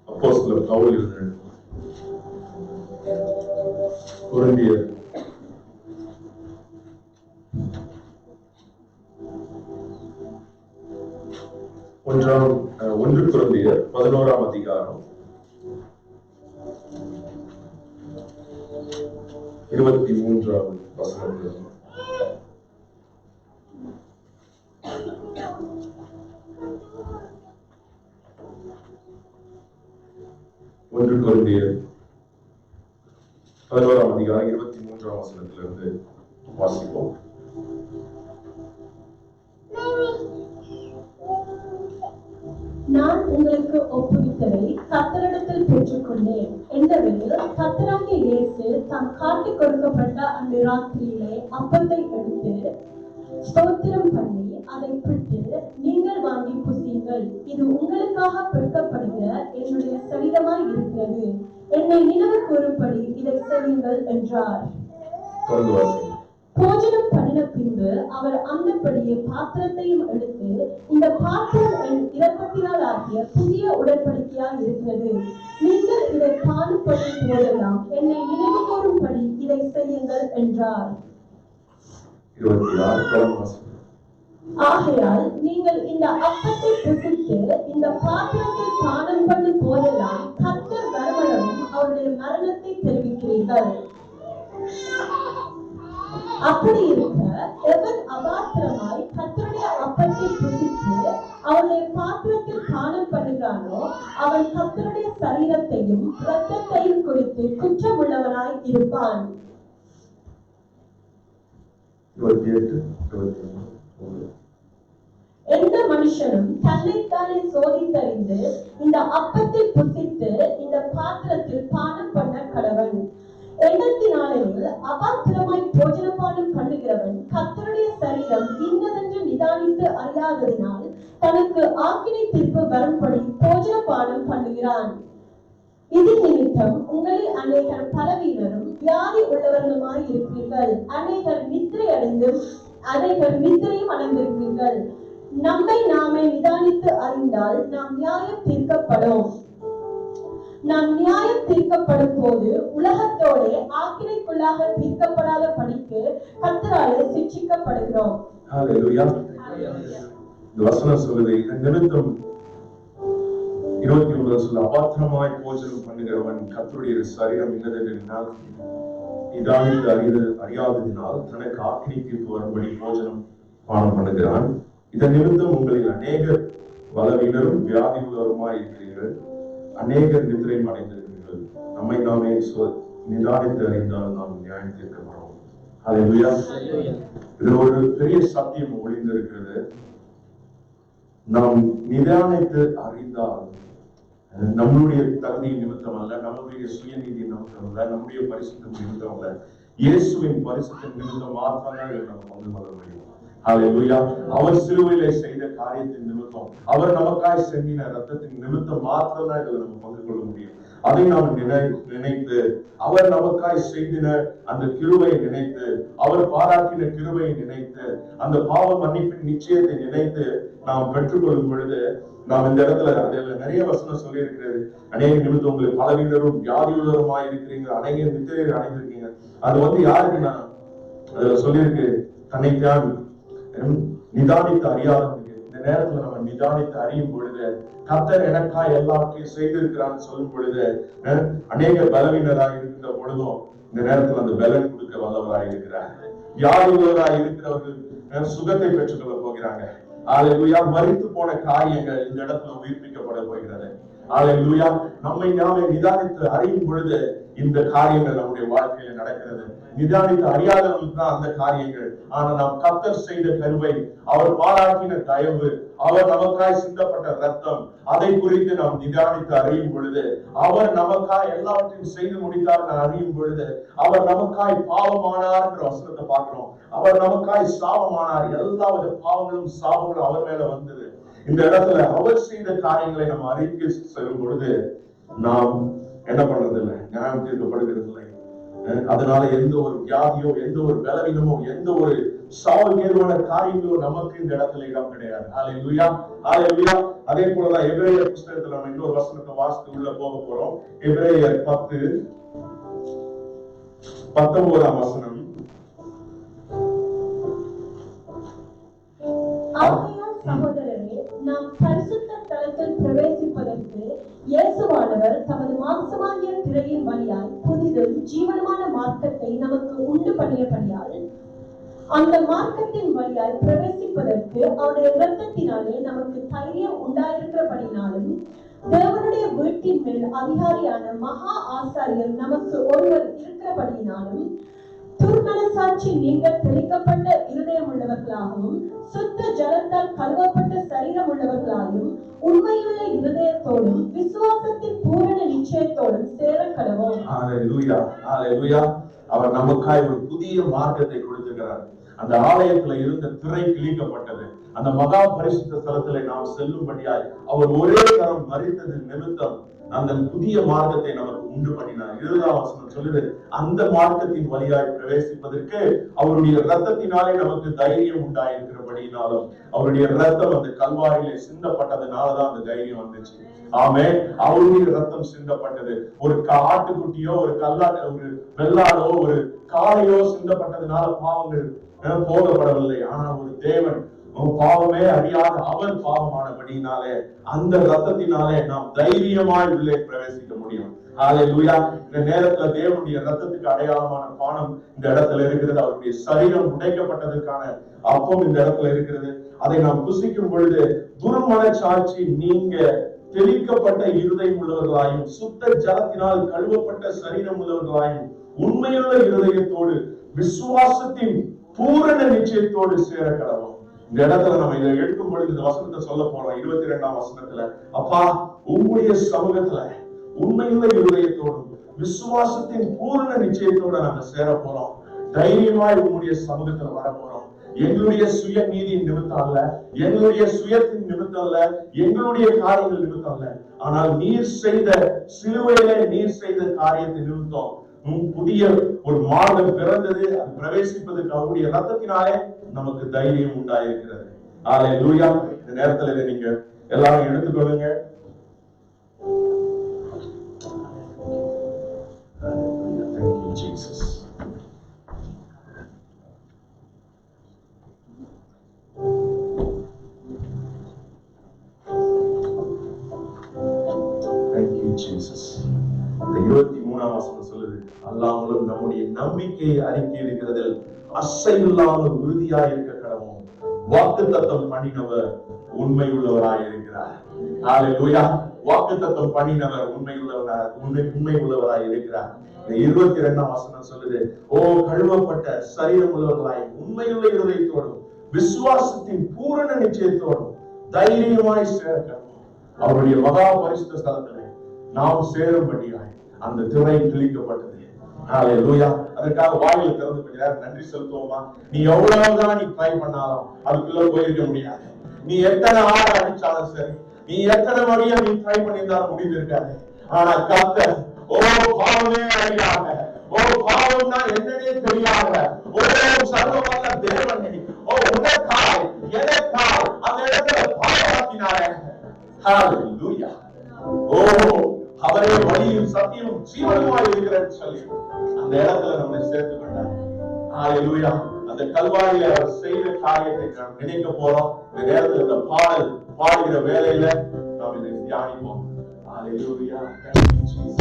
அப்போஸ்தலர் பவுல் எழுதின கொரிந்தியர் 1 கொரிந்தியர் 11ஆம் அதிகாரம் 23ஆவது வசனம். ஒன்று கொரிந்தியர் 11ஆம் அதிகாரம் 23ஆம் வசனத்திலிருந்து வாசிப்போம். நான் உங்களுக்கு ஒப்புவித்ததை கர்த்தரிடத்தில் பெற்றுக்கொண்டேன். என்னவெனில், கர்த்தராகிய இயேசு தாம் காட்டிக் கொடுக்கப்பட்ட அந்த ராத்திரியிலே அப்பத்தை எடுத்து ஸ்தோத்திரம் பண்ணி அதை பிட்டு, நீங்கள் வாங்கி புசியுங்கள், இது உங்களுக்காக பிற்கப்படுகிற என்னுடைய சரீரமாய் இருக்கிறது, என்னை நினைவு கூறும்படி இதை செய்யுங்கள் என்றார். போஜனம் பண்ணின பின்பு அவர் அந்தப்படியே பாத்திரத்தையும் எடுத்து, இந்த பாத்திரம் என் இரத்தத்தினால் ஆகிய புதிய உடன்படிக்கையாய் இருக்கிறது, நீங்கள் இதை காணும்படும் போதெல்லாம் என்னை நினைவு கூறும்படி இதை செய்யுங்கள் என்றார். ஆகையால் நீங்கள் இந்த அப்பத்தை புசித்து இந்த பாத்திரத்தில் பானம் பண்ணும் போதெல்லாம் கர்த்தர் வருமளவும் அவருடைய மரணத்தை தெரிவிக்கிறீர்கள். அப்படி இருக்க, எவன் அபாத்திரமாய் கர்த்தருடைய அப்பத்தை புசித்து அவருடைய பாத்திரத்தில் பானம் பண்ணுகிறானோ, அவன் கர்த்தருடைய சரீரத்தையும் இரத்தத்தையும் குறித்து குற்றமுள்ளவனாய் இருப்பான். எந்த மனுஷனும் தன்னைத்தானே சோதித்தறிந்து இந்த அப்பத்தை புசித்து இந்த பாத்திரத்தில் பானம் பண்ண கடவன். எண்ணத்தினாலேயே அபாத்திரமாய் போஜனபானம் பண்ணுகிறவன் கர்த்தருடைய சரீரம் இன்னதென்று நிதானித்து அறியாததினால் தனக்கு ஆக்கினை தீர்ப்பு வரும்படி போஜனபானம் பண்ணுகிறான். இது நிமித்தம் உங்களில் அநேகர் பலவீனரும் வியாதி உள்ளவர்களுமாய் இருக்கிறீர்கள். அநேகர் நித்திரையும் அடைந்திருக்கிறீர்கள். நம்மை நாமே நிதானித்து அறிந்தால் நாம் நியாயம் தீர்க்கப்படும். நாம் நியாயம் தீர்க்கப்படும் போது உலகத்தோட ஆக்கினைக்குள்ளாக தீர்க்கப்படாத படிக்கு கர்த்தராலே சிட்சிக்கப்படுகிறோம். ஹல்லேலூயா. இந்த வசனம் சொல்லுது, இதன் நிமித்தம் 21 சொல்ல, அபாத்திரமாய் போஜனம் பண்ணுகிறவன் கர்த்தருடைய சரீரம் இன்னதென்று நிதானித்து அறியாததினால் தனக்கு ஆக்கினை தீர்ப்பு வரும்படி போஜனம் பானம் பண்ணுகிறான். இதன் நிமித்தம் உங்களில் அநேகர் பலவீனரும் வியாதி உள்ளவருமாய் இருக்கிறீர்கள். அநேகர் நித்திரையும் அடைந்திருக்கிறீர்கள். நம்மை நாமே நிதானித்து அறிந்தால் நாம் நியாயம் தீர்க்கப்படும். ஹல்லேலூயா. இது ஒரு பெரிய சத்தியம் ஒளிந்திருக்கிறது. நாம் நிதானித்து அறிந்தால் நம்முடைய தகுதி நிமித்தம் அல்ல, நம்முடைய சுயநீதி நிமித்தம் அல்ல, நம்முடைய பரிசுத்தம் நிமித்தம் அல்ல, இயேசுவின் பரிசுத்தம் நிமித்தம் மாத்திரமே நம்ம பங்கு கொள்ள முடியும். ஹல்லேலூயா. அவர் சிலுவையிலே செய்த காரியத்தின் நிமித்தம், அவர் நமக்காய் செஞ்சின ரத்தத்தின் நிமித்தம் மாத்திரம்தான் இதில் நம்ம பங்கு கொள்ள முடியும். அதை நாம் நினைத்து, அவர் நமக்காய் செய்தின அந்த கிருபையை நினைத்து, அவர் பாராட்டின கிருபையை நினைத்து, அந்த பாவ மன்னிப்பின் நிச்சயத்தை நினைத்து நாம் பெற்றுக்கொள்ளும் பொழுது, நாம் இந்த இடத்துல அதுல நிறைய வசனம் சொல்லி இருக்கிறது. அநேக நிமித்தம் உங்களுக்கு பலவீனரும் வியாதி உள்ளவருமாய் இருக்கிறீங்க, அநேக நித்திரையை அடைந்திருக்கீங்க. அது யாருக்கு நான் அதுல சொல்லியிருக்கு, தன்னைத்தான் நிதானித்து அறியாதவங்க. இந்த நேரத்துல நம்ம நிதானித்து அறியும் பொழுது, கர்த்தர் எனக்காய் எல்லாத்தையும் செய்திருக்கிறான்னு சொல்லும் பொழுது, அநேக பலவீனராக இருக்கின்ற பொழுதும் இந்த நேரத்துல அந்த பலன் கொடுக்க வல்லவராக இருக்கிறார். வியாதிகளராக இருக்கிறவர்கள் சுகத்தை பெற்றுக்கொள்ள போகிறாங்க. ஹல்லேலூயா. மரித்து போன காரியங்கள் இந்த இடத்துல உயிர்ப்பிக்கப்பட போகிறது. ஹல்லேலூயா. நம்மை நாமே நிதானித்து அறியும் பொழுது இந்த காரியங்கள் நம்முடைய வாழ்க்கையில நடக்கிறது. நிதானித்து அறியாதவர்களுக்கு தான் அந்த காரியங்கள். ஆனா நாம் கர்த்தர் செய்த கருவை, அவர் பாராட்டின தயவு, அவர் நமக்காய் சிந்தப்பட்ட ரத்தம், அதை குறித்து நாம் நிதானித்து அறியும் பொழுது, அவர் நமக்காய் எல்லாவற்றையும் செய்து முடித்தார் அறியும் பொழுது, அவர் நமக்காய் பாவமானார் என்ற வசனத்தை பார்க்கிறோம். அவர் நமக்காய் சாபமானார். எல்லாவித பாவங்களும் சாபங்களும் அவர் மேல வந்தது. இந்த இடத்துல அவர் செய்த காரியங்களை நம்ம அறிக்கை செல்லும் பொழுது நாம் என்ன பண்றது இல்லை, நியாயம் தீர்க்கப்படுகிறது இல்லை. அதனால எந்த ஒரு வியாதியோ, எந்த ஒரு பலவீனமோ, எந்த ஒரு சாவுக்கு ஏதுவான காரியங்களோ நமக்கு இந்த இடத்துல இடம் கிடையாது. ஹல்லேலூயா, ஹல்லேலூயா. அதே போலதான் எபிரேயர் புத்தகத்துல நம்ம இன்னொரு வசனத்தை வாசித்து உள்ள போக போறோம். எபிரேயர் 10:19 வசனம். ஆகையால் சகோதரரே, நாம் பரிசுத்த ஸ்தலத்தில் பிரவேசிப்பதற்கு இயேசுவானவர் தமது மாம்சமாகிய திரையின் வழியாய் புதிதும் ஜீவனமான மார்க்கத்தை நமக்கு உண்டு பண்ணியபடியால் அந்த மார்க்கத்தின் வழியாய் பிரவேசிப்பதற்கு அவருடைய இரத்தத்தினாலே நமக்கு தைரியம் உண்டாயிருக்கிறபடினாலும் தேவனுடைய வீட்டின் மேல் அதிகாரியான மகா ஆசாரியர் நமக்கு ஒருவர் இருக்கிறபடினாலும் துர்மனசாட்சி நீங்கள் தெளிக்கப்பட்ட இருதயம் உள்ளவர்களாகவும் சுத்த ஜலத்தால் கழுவப்பட்ட சரீரம் உள்ளவர்களாகவும் உண்மையுள்ள இருதயத்தோடும் விசுவாசத்தின் பூரண நிச்சயத்தோடும் சேர கடவோம். ஹல்லேலூயா, ஹல்லேலூயா. அவர் நமக்காய் ஒரு புதிய மார்க்கத்தை கொடுத்திருக்கிறார். அந்த ஆலயத்துல இருந்த திரை கிழிக்கப்பட்டது. அந்த மகா பரிசுத்த ஸ்தலத்திலே நாம் செல்லும்படியாய் அவர் ஒரே தரம் மரித்தது நிமித்தம் அந்த புதிய மார்க்கத்தை நமக்கு உண்டு பண்ணினார். 20ஆம் வசனம் சொல்லுது, அந்த மார்க்கத்தின் வழியாய் பிரவேசிப்பதற்கு அவருடைய இரத்தத்தினாலே நமக்கு தைரியம் உண்டாயிருக்கிறபடினாலும் அவருடைய இரத்தம் அந்த கல்வாரியிலே சிந்தப்பட்டதுனாலதான் அந்த தைரியம் வந்துச்சு. ஆமே, அவருடைய ரத்தம் சிந்தப்பட்டது. ஒரு ஆட்டுக்குட்டியோ ஒரு ஒரு வெள்ளாடோ ஒரு காளையோ சிந்தப்பட்டதுனால பாவங்கள் போகப்படவில்லை. ஆனால் ஒரு தேவன் பாவமே அறியாத அவர் பாவமானபடினாலே அந்த ரத்தத்தினாலே நாம் தைரியமாய் உள்ளே பிரவேசிக்க முடியும். ஹல்லேலூயா. இந்த நேரத்துல தேவனுடைய ரத்தத்துக்கு அடையாளமான பானம் இந்த இடத்துல இருக்கிறது. அவருடைய சரீரம் உடைக்கப்பட்டதற்கான அப்பம் இந்த இடத்துல இருக்கிறது. அதை நாம் புசிக்கும் பொழுது துர்மனசாட்சி நீங்க தெளிக்கப்பட்ட இருதயம் உள்ளவர்களாயும் சுத்த ஜலத்தினால் கழுவப்பட்ட சரீரம் உள்ளவர்களாயும் உண்மையுள்ள இருதயத்தோடு விசுவாசத்தின் பூரண நிச்சயத்தோடு சேர கடவோம். இந்த இடத்துல நம்ம இதை எடுக்கும் பொழுது இந்த வசனத்தை சொல்ல போறோம். 22ஆம் வசனத்துல, அப்பா உங்களுடைய சமூகத்துல உண்மையுள்ள இருதயத்தோடும் விசுவாசத்தின் பூரண நிச்சயத்தோட நாங்க சேர போறோம். தைரியமாய் உங்களுடைய சமூகத்துல வர போறோம். எங்களுடைய சுய நீதியின் நிமித்தம் அல்ல, எங்களுடைய சுயத்தின் நிமித்தம் அல்ல, எங்களுடைய காரியங்கள் நிமித்தம் அல்ல, ஆனால் நீர் செய்த சிலுவையிலே நீர் செய்த காரியத்தின் நிமித்தம் புதிய ஒரு மார்க்கம் பிறந்தது. அது பிரவேசிப்பதற்கு அவருடைய ரத்தத்தினாலே நமக்கு தைரியம் உண்டாயிருக்கிறது. ஹல்லேலூயா. இந்த நேரத்துல இதை நீங்க எல்லாரும் எடுத்துக்கொள்ளுங்க. Thank you, Jesus. Thank you, Jesus. இந்த 23ஆம் வசனம் சொல்லுது, அல்லாமலும் நம்முடைய நம்பிக்கையை அறிக்கை இருக்கிறதில் அசைவில்லாமல் உறுதியாய் இருக்க கடவோம். வாக்குத்தத்தம் பண்ணினவர் உண்மை உள்ளவராய் இருக்கிறார். ஹல்லேலூயா. வாக்குத்தத்தம் பண்ணினவர் உண்மை உள்ளவராய் இருக்கிறார். இந்த 22ஆம் வசனம் சொல்லுது, ஓ கழுவப்பட்ட சரீரம் உள்ளவர்களாய் உண்மையுள்ள இருதயத்தோடும் விசுவாசத்தின் பூரண நிச்சயத்தோடும் தைரியமாய் சேர கடவோம். அவருடைய மகா பரிசுத்த ஸ்தலத்திலே நாம் சேரும்படியாய் அந்த திரை கிழிக்கப்பட்டது. ஹல்லேலூயா. அதற்காக வாயில திறந்து கொஞ்ச நேரம் நன்றி செலுத்துவோமா? நீ எவ்வளவுதான் நீ ட்ரை பண்ணாலும் அதுக்குள்ள போயிருக்க முடியாது. நீ எத்தனை ஆட அடிச்சாலும் சரி, நீ எத்தனை வழியா நீ ட்ரை பண்ணியிருந்தாலும் முடிவு இருக்காது. ஆனா கர்த்தர், ஓ பாவமே அறியாத, ஓ பாவம்னா என்னன்னே தெரியாத, ஓ சர்வவல்ல தேவனே, ஓ உனக்காய் எனக்காய் அந்த இடத்துல பாவமாக்கினாரே. ஹல்லேலூயா. ஓ அவரே வழியும் சத்தியமும் ஜீவனுமாய் இருக்கிறேன்னு சொல்லி அந்த இடத்துல நம்மை சேர்த்து கொண்டார். ஹல்லேலூயா. அந்த கல்வாரியில அவர் செய்த காரியத்தை நாம் நினைக்க போறோம். இந்த நேரத்துல இந்த பாடல் பாடுகிற வேலையில நாம் இதை தியானிப்போம். ஹல்லேலூயா. Thank you, Jesus.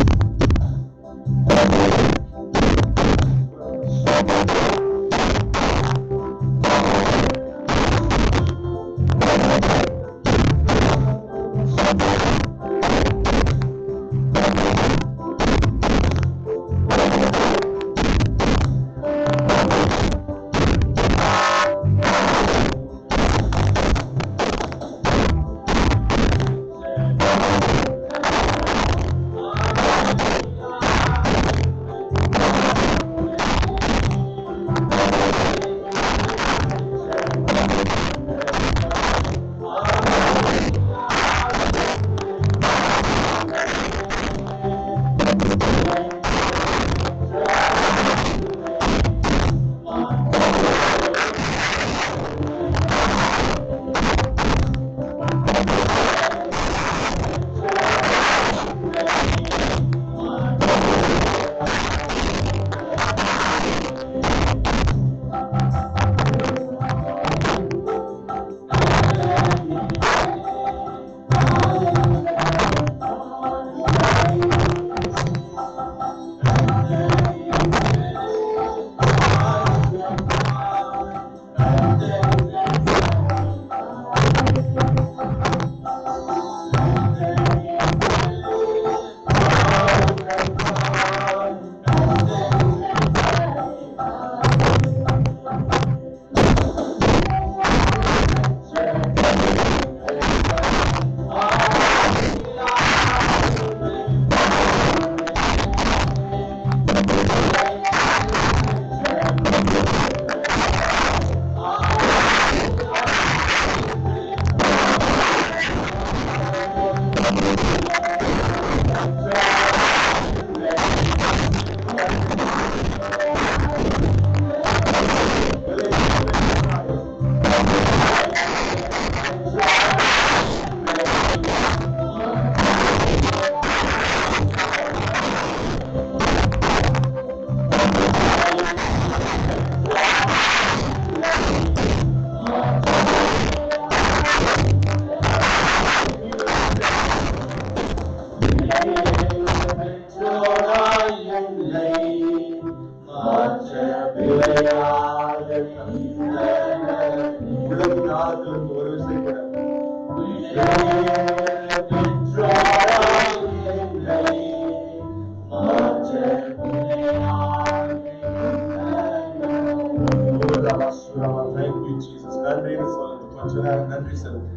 நன்றி சொல்லுங்க.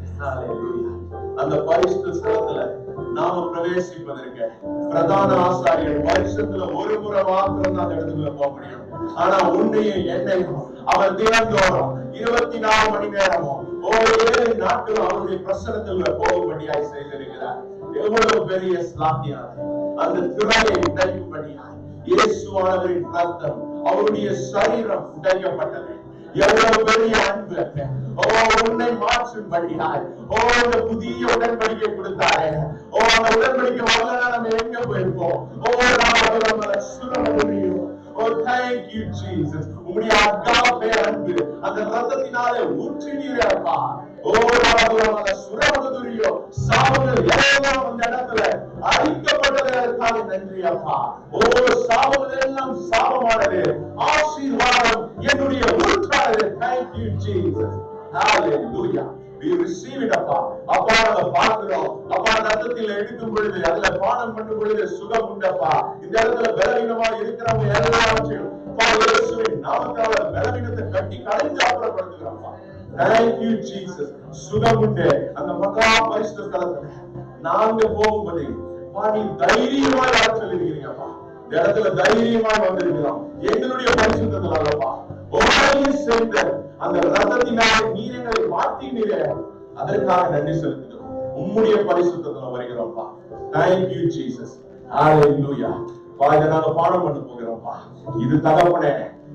அந்த பரிசுத்த ஸ்தலத்துல நாம பிரவேசிப்பதற்கு பிரதான ஆசாரியர் வருஷத்துல ஒரு முறை மாத்திரம் அந்த இடத்துக்குள்ள போக முடியும். ஆனா உன்னையும் என்னையும் அவர் தினந்தோறும் 24 மணி நேரமும் 7 நாட்களும் அவருடைய பிரசனத்துல போகும்படியாய் செய்திருக்கிறார். எவ்வளவு பெரிய ஸ்லாக்கியம்! அந்த திரையை உடைக்கும்படியாய் இயேசுவானவரின் ரத்தம், அவருடைய சரீரம் உடைக்கப்பட்டது. எவ்வளவு பெரிய அன்பு! உன்னை மாற்றும்படியாய் அந்த புதிய உடன்படிக்கை கொடுத்தாரே. அந்த உடன்படிக்கை வரலன்னா நம்ம எங்க போயிருப்போம்? Thank you Jesus. உம்முடைய அகாபே அன்பு அந்த ரத்தத்தினாலே ஊற்றினீரப்பா. சுரமதுரியோ சாபங்கள் எல்லாம் அந்த இடத்துல அழிக்கப்பட்டதற்காக நன்றி அப்பா. சாபங்கள் எல்லாம் சாபமானது, ஆசீர்வாதம் என்னுடைய ஊற்றானது. Thank you Jesus. Hallelujah. We receive it அப்பா. அப்பா நாம பார்க்கிறோம். அப்பா ரத்தத்தில் எடுக்கும் பொழுது, அதுல பானம் பண்ணும் பொழுது சுகம் உண்டப்பா. இந்த இடத்துல பலவீனமா இருக்கிறவங்க எல்லாத்தையும் இயேசுவின் நாமத்தால பலவீனத்தை கட்டி கலைந்து அப்புறப்படுத்துகிறோம்ப்பா. Thank you Jesus. சுகம் உண்டு. அந்த மகா பரிசுத்த ஸ்தலத்துல நாங்க போகும்போது நீ தைரியமா சொல்லிருக்கீங்கப்பா. இந்த இடத்துல தைரியமா வந்திருக்கிறோம். எங்களுடைய பரிசுத்தத்துல அல்லப்பா, சேர்ந்த அந்த ரத்தத்தினால நீர் எங்களை மாற்றினீரே, அதற்காக நன்றி செலுத்துகிறோம். உம்முடைய பரிசுத்தத்துல வருகிறோம்ப்பா. Thank you Jesus. Hallelujah. இதை நாங்க பாடம் பண்ண போகிறோம்ப்பா. இது தகப்பனே,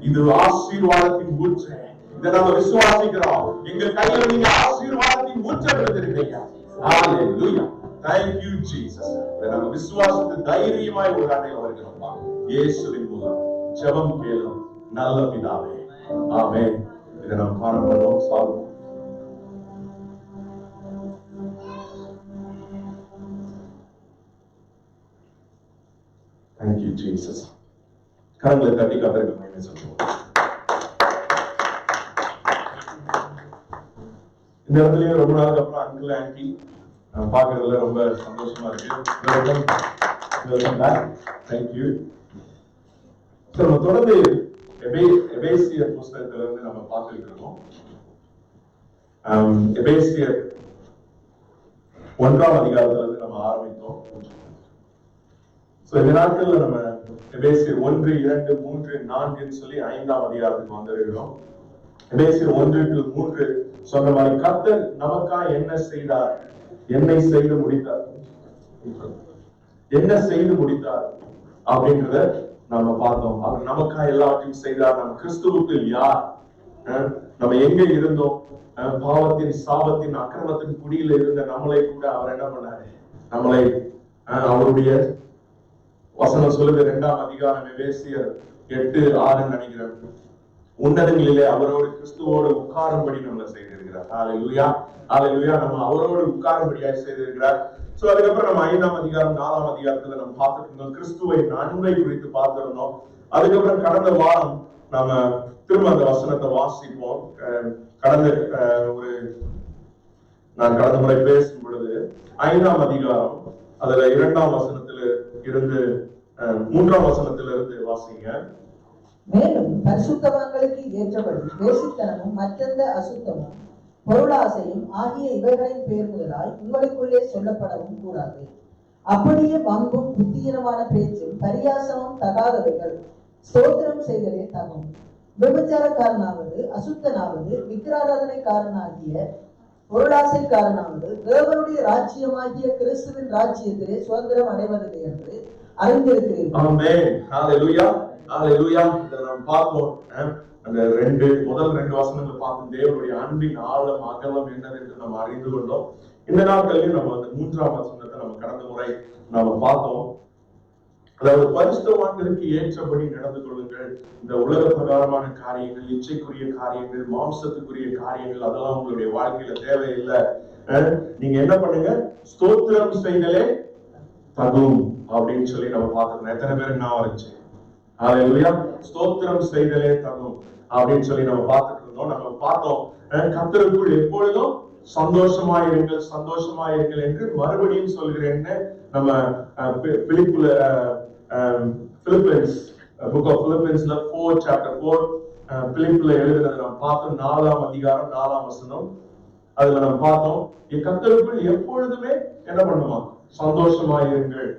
இது ஆசீர்வாதத்தின் ஊற்று. இதை நாங்க விசுவாசிக்கிறோம். எங்க கையில நீங்க ஆசீர்வாதத்தின் ஊற்றை எடுத்திருக்கீங்க. Hallelujah. Thank you Jesus. இதை நாங்க விசுவாசித்து தைரியமாய் ஒரு ஆண்டையில வருகிறோம்ப்பா. இயேசுவின் மூலம் ஜெபம் கேளும் நல்ல பிதாவே. ஆமென். இதை நாம் பாடம் பண்ணுவோம். சால்வோம். Thank you Jesus. கரங்களை தட்டி கர்த்தருக்கு மகிமை சொல்லுவோம். இந்த இடத்துலயே ரொம்ப நாளுக்கு அப்புறம் அங்கிள் ஆன்டி பாக்குறதுல ரொம்ப சந்தோஷமா இருக்கு. Thank you. நம்ம தொடர்ந்து எபேசியர் புஸ்தகத்துல இருந்து நம்ம பார்த்துட்டு இருக்கோம். எபேசியர் 1ஆம் அதிகாரத்துல இருந்து நம்ம ஆரம்பித்தோம். இந்த நாட்கள்ல நம்ம எபேசியர் 1, 2, 3, 4 சொல்லி 5ஆம் அதிகாரத்துக்கு வந்திருக்கிறோம். எபேசியர் 1-3 சொன்ன மாதிரி கர்த்தர் நமக்காக என்ன செய்தார், என்ன செய்து முடித்தார் அப்படின்றத நம்ம பார்த்தோம். அவர் நமக்காக எல்லாவற்றையும் செய்தார். நம்ம கிறிஸ்துவுக்கு யார், நம்ம எங்க இருந்தோம், பாவத்தின் சாபத்தின் அக்கிரமத்தின் குடியில இருந்த நம்மளை கூட அவர் என்ன பண்ணாரு, நம்மளை அவருடைய வசனம் சொல்லுது 2ஆம் அதிகாரம் எபேசியர் 8:6 நினைக்கிறேன், உன்னதங்களிலே அவரோடு கிறிஸ்துவோடு உட்காரும்படி நம்மளை செய்திருக்கிறார். ஹல்லேலூயா, ஹல்லேலூயா. நம்ம அவரோடு உட்காரும்படியாய் செய்திருக்கிறார். சோ அதுக்கப்புறம் நம்ம 5ஆம் அதிகாரம் 4ஆம் அதிகாரத்துல நம்ம பார்த்துட்டு இருந்தோம். கிறிஸ்துவை அன்பை குறித்து பார்த்திருந்தோம். அதுக்கப்புறம் கடந்த வாரம் நாம திரும்ப அந்த வசனத்தை வாசிப்போம். நான் கடந்த முறை பேசும் பொழுது 5ஆம் அதிகாரம் அதுல 2ஆம் வசனத்துல இருந்து 3ஆம் வசனத்துல இருந்து வாசிங்க. மேலும் பரிசுத்தவான்களுக்கு ஏற்றபடி வேசித்தனமும் மற்றெந்த அசுத்தமும் பொருளாசையும் ஆகிய இவைகளின் பேர் முதலாய் உங்களுக்குள்ளே சொல்லப்படவும் கூடாது. அப்படியே வம்பும் புத்தியீனமான பேச்சும் பரியாசமும் தகாதவைகள் ஸ்தோத்திரம் செய்தலே தகும். விபச்சாரக்காரனாவது அசுத்தனாவது விக்கிராராதனைக்காரனாகிய பொருளாசைக்காரனாவது தேவனுடைய ராஜ்யமாகிய கிறிஸ்துவின் ராஜ்யத்திலே சுதந்திரம் அடைவதில்லை என்று அறிந்திருக்கிறீர்கள். ஆமென். ஹல்லேலூயா, ஹல்லேலூயா. இத நாம் பார்ப்போம். அந்த முதல் 2 வசனங்களை பார்த்து தேவனுடைய அன்பின் ஆழம் அகலம் என்னது என்று நம்ம அறிந்து கொண்டோம். இந்த நாட்களில் நம்ம அந்த 3ஆம் வசனத்தை நம்ம கடந்த முறை நாம பார்த்தோம். அதாவது பரிசுத்தவான்களுக்கு ஏற்றபடி நடந்து கொள்ளுங்கள். இந்த உலக பிரகாரமான காரியங்கள், இச்சைக்குரிய காரியங்கள், மாம்சத்துக்குரிய காரியங்கள் அதெல்லாம் உங்களுடைய வாழ்க்கையில தேவையில்லை. நீங்க என்ன பண்ணுங்க, ஸ்தோத்திரம் செய்தலே தகும் அப்படின்னு சொல்லி நம்ம பார்த்துக்கணும். எத்தனை பேருக்கு நான் வச்சு ஹல்லேலூயா, ஸ்தோத்திரம் செய்தலே தகும் அப்படின்னு சொல்லி நம்ம பார்த்துட்டு இருந்தோம். நம்ம பார்த்தோம் கர்த்தருக்குள் எப்பொழுதும் சந்தோஷமாயிருங்கள் சந்தோஷமாயிருங்கள் என்று மறுபடியும் சொல்கிறேன்னு நம்ம பிலிப்பியன்ஸ் புக் ஆஃப் பிலிப்பியன்ஸ்ல 4 chapter 4 பிலிப்பில எழுதுனது நம்ம பார்த்தோம். 4ஆம் அதிகாரம் 4ஆம் வசனம். அதுல நம்ம பார்த்தோம், கர்த்தருக்குள் எப்பொழுதுமே என்ன பண்ணுமா, சந்தோஷமாயிருங்கள்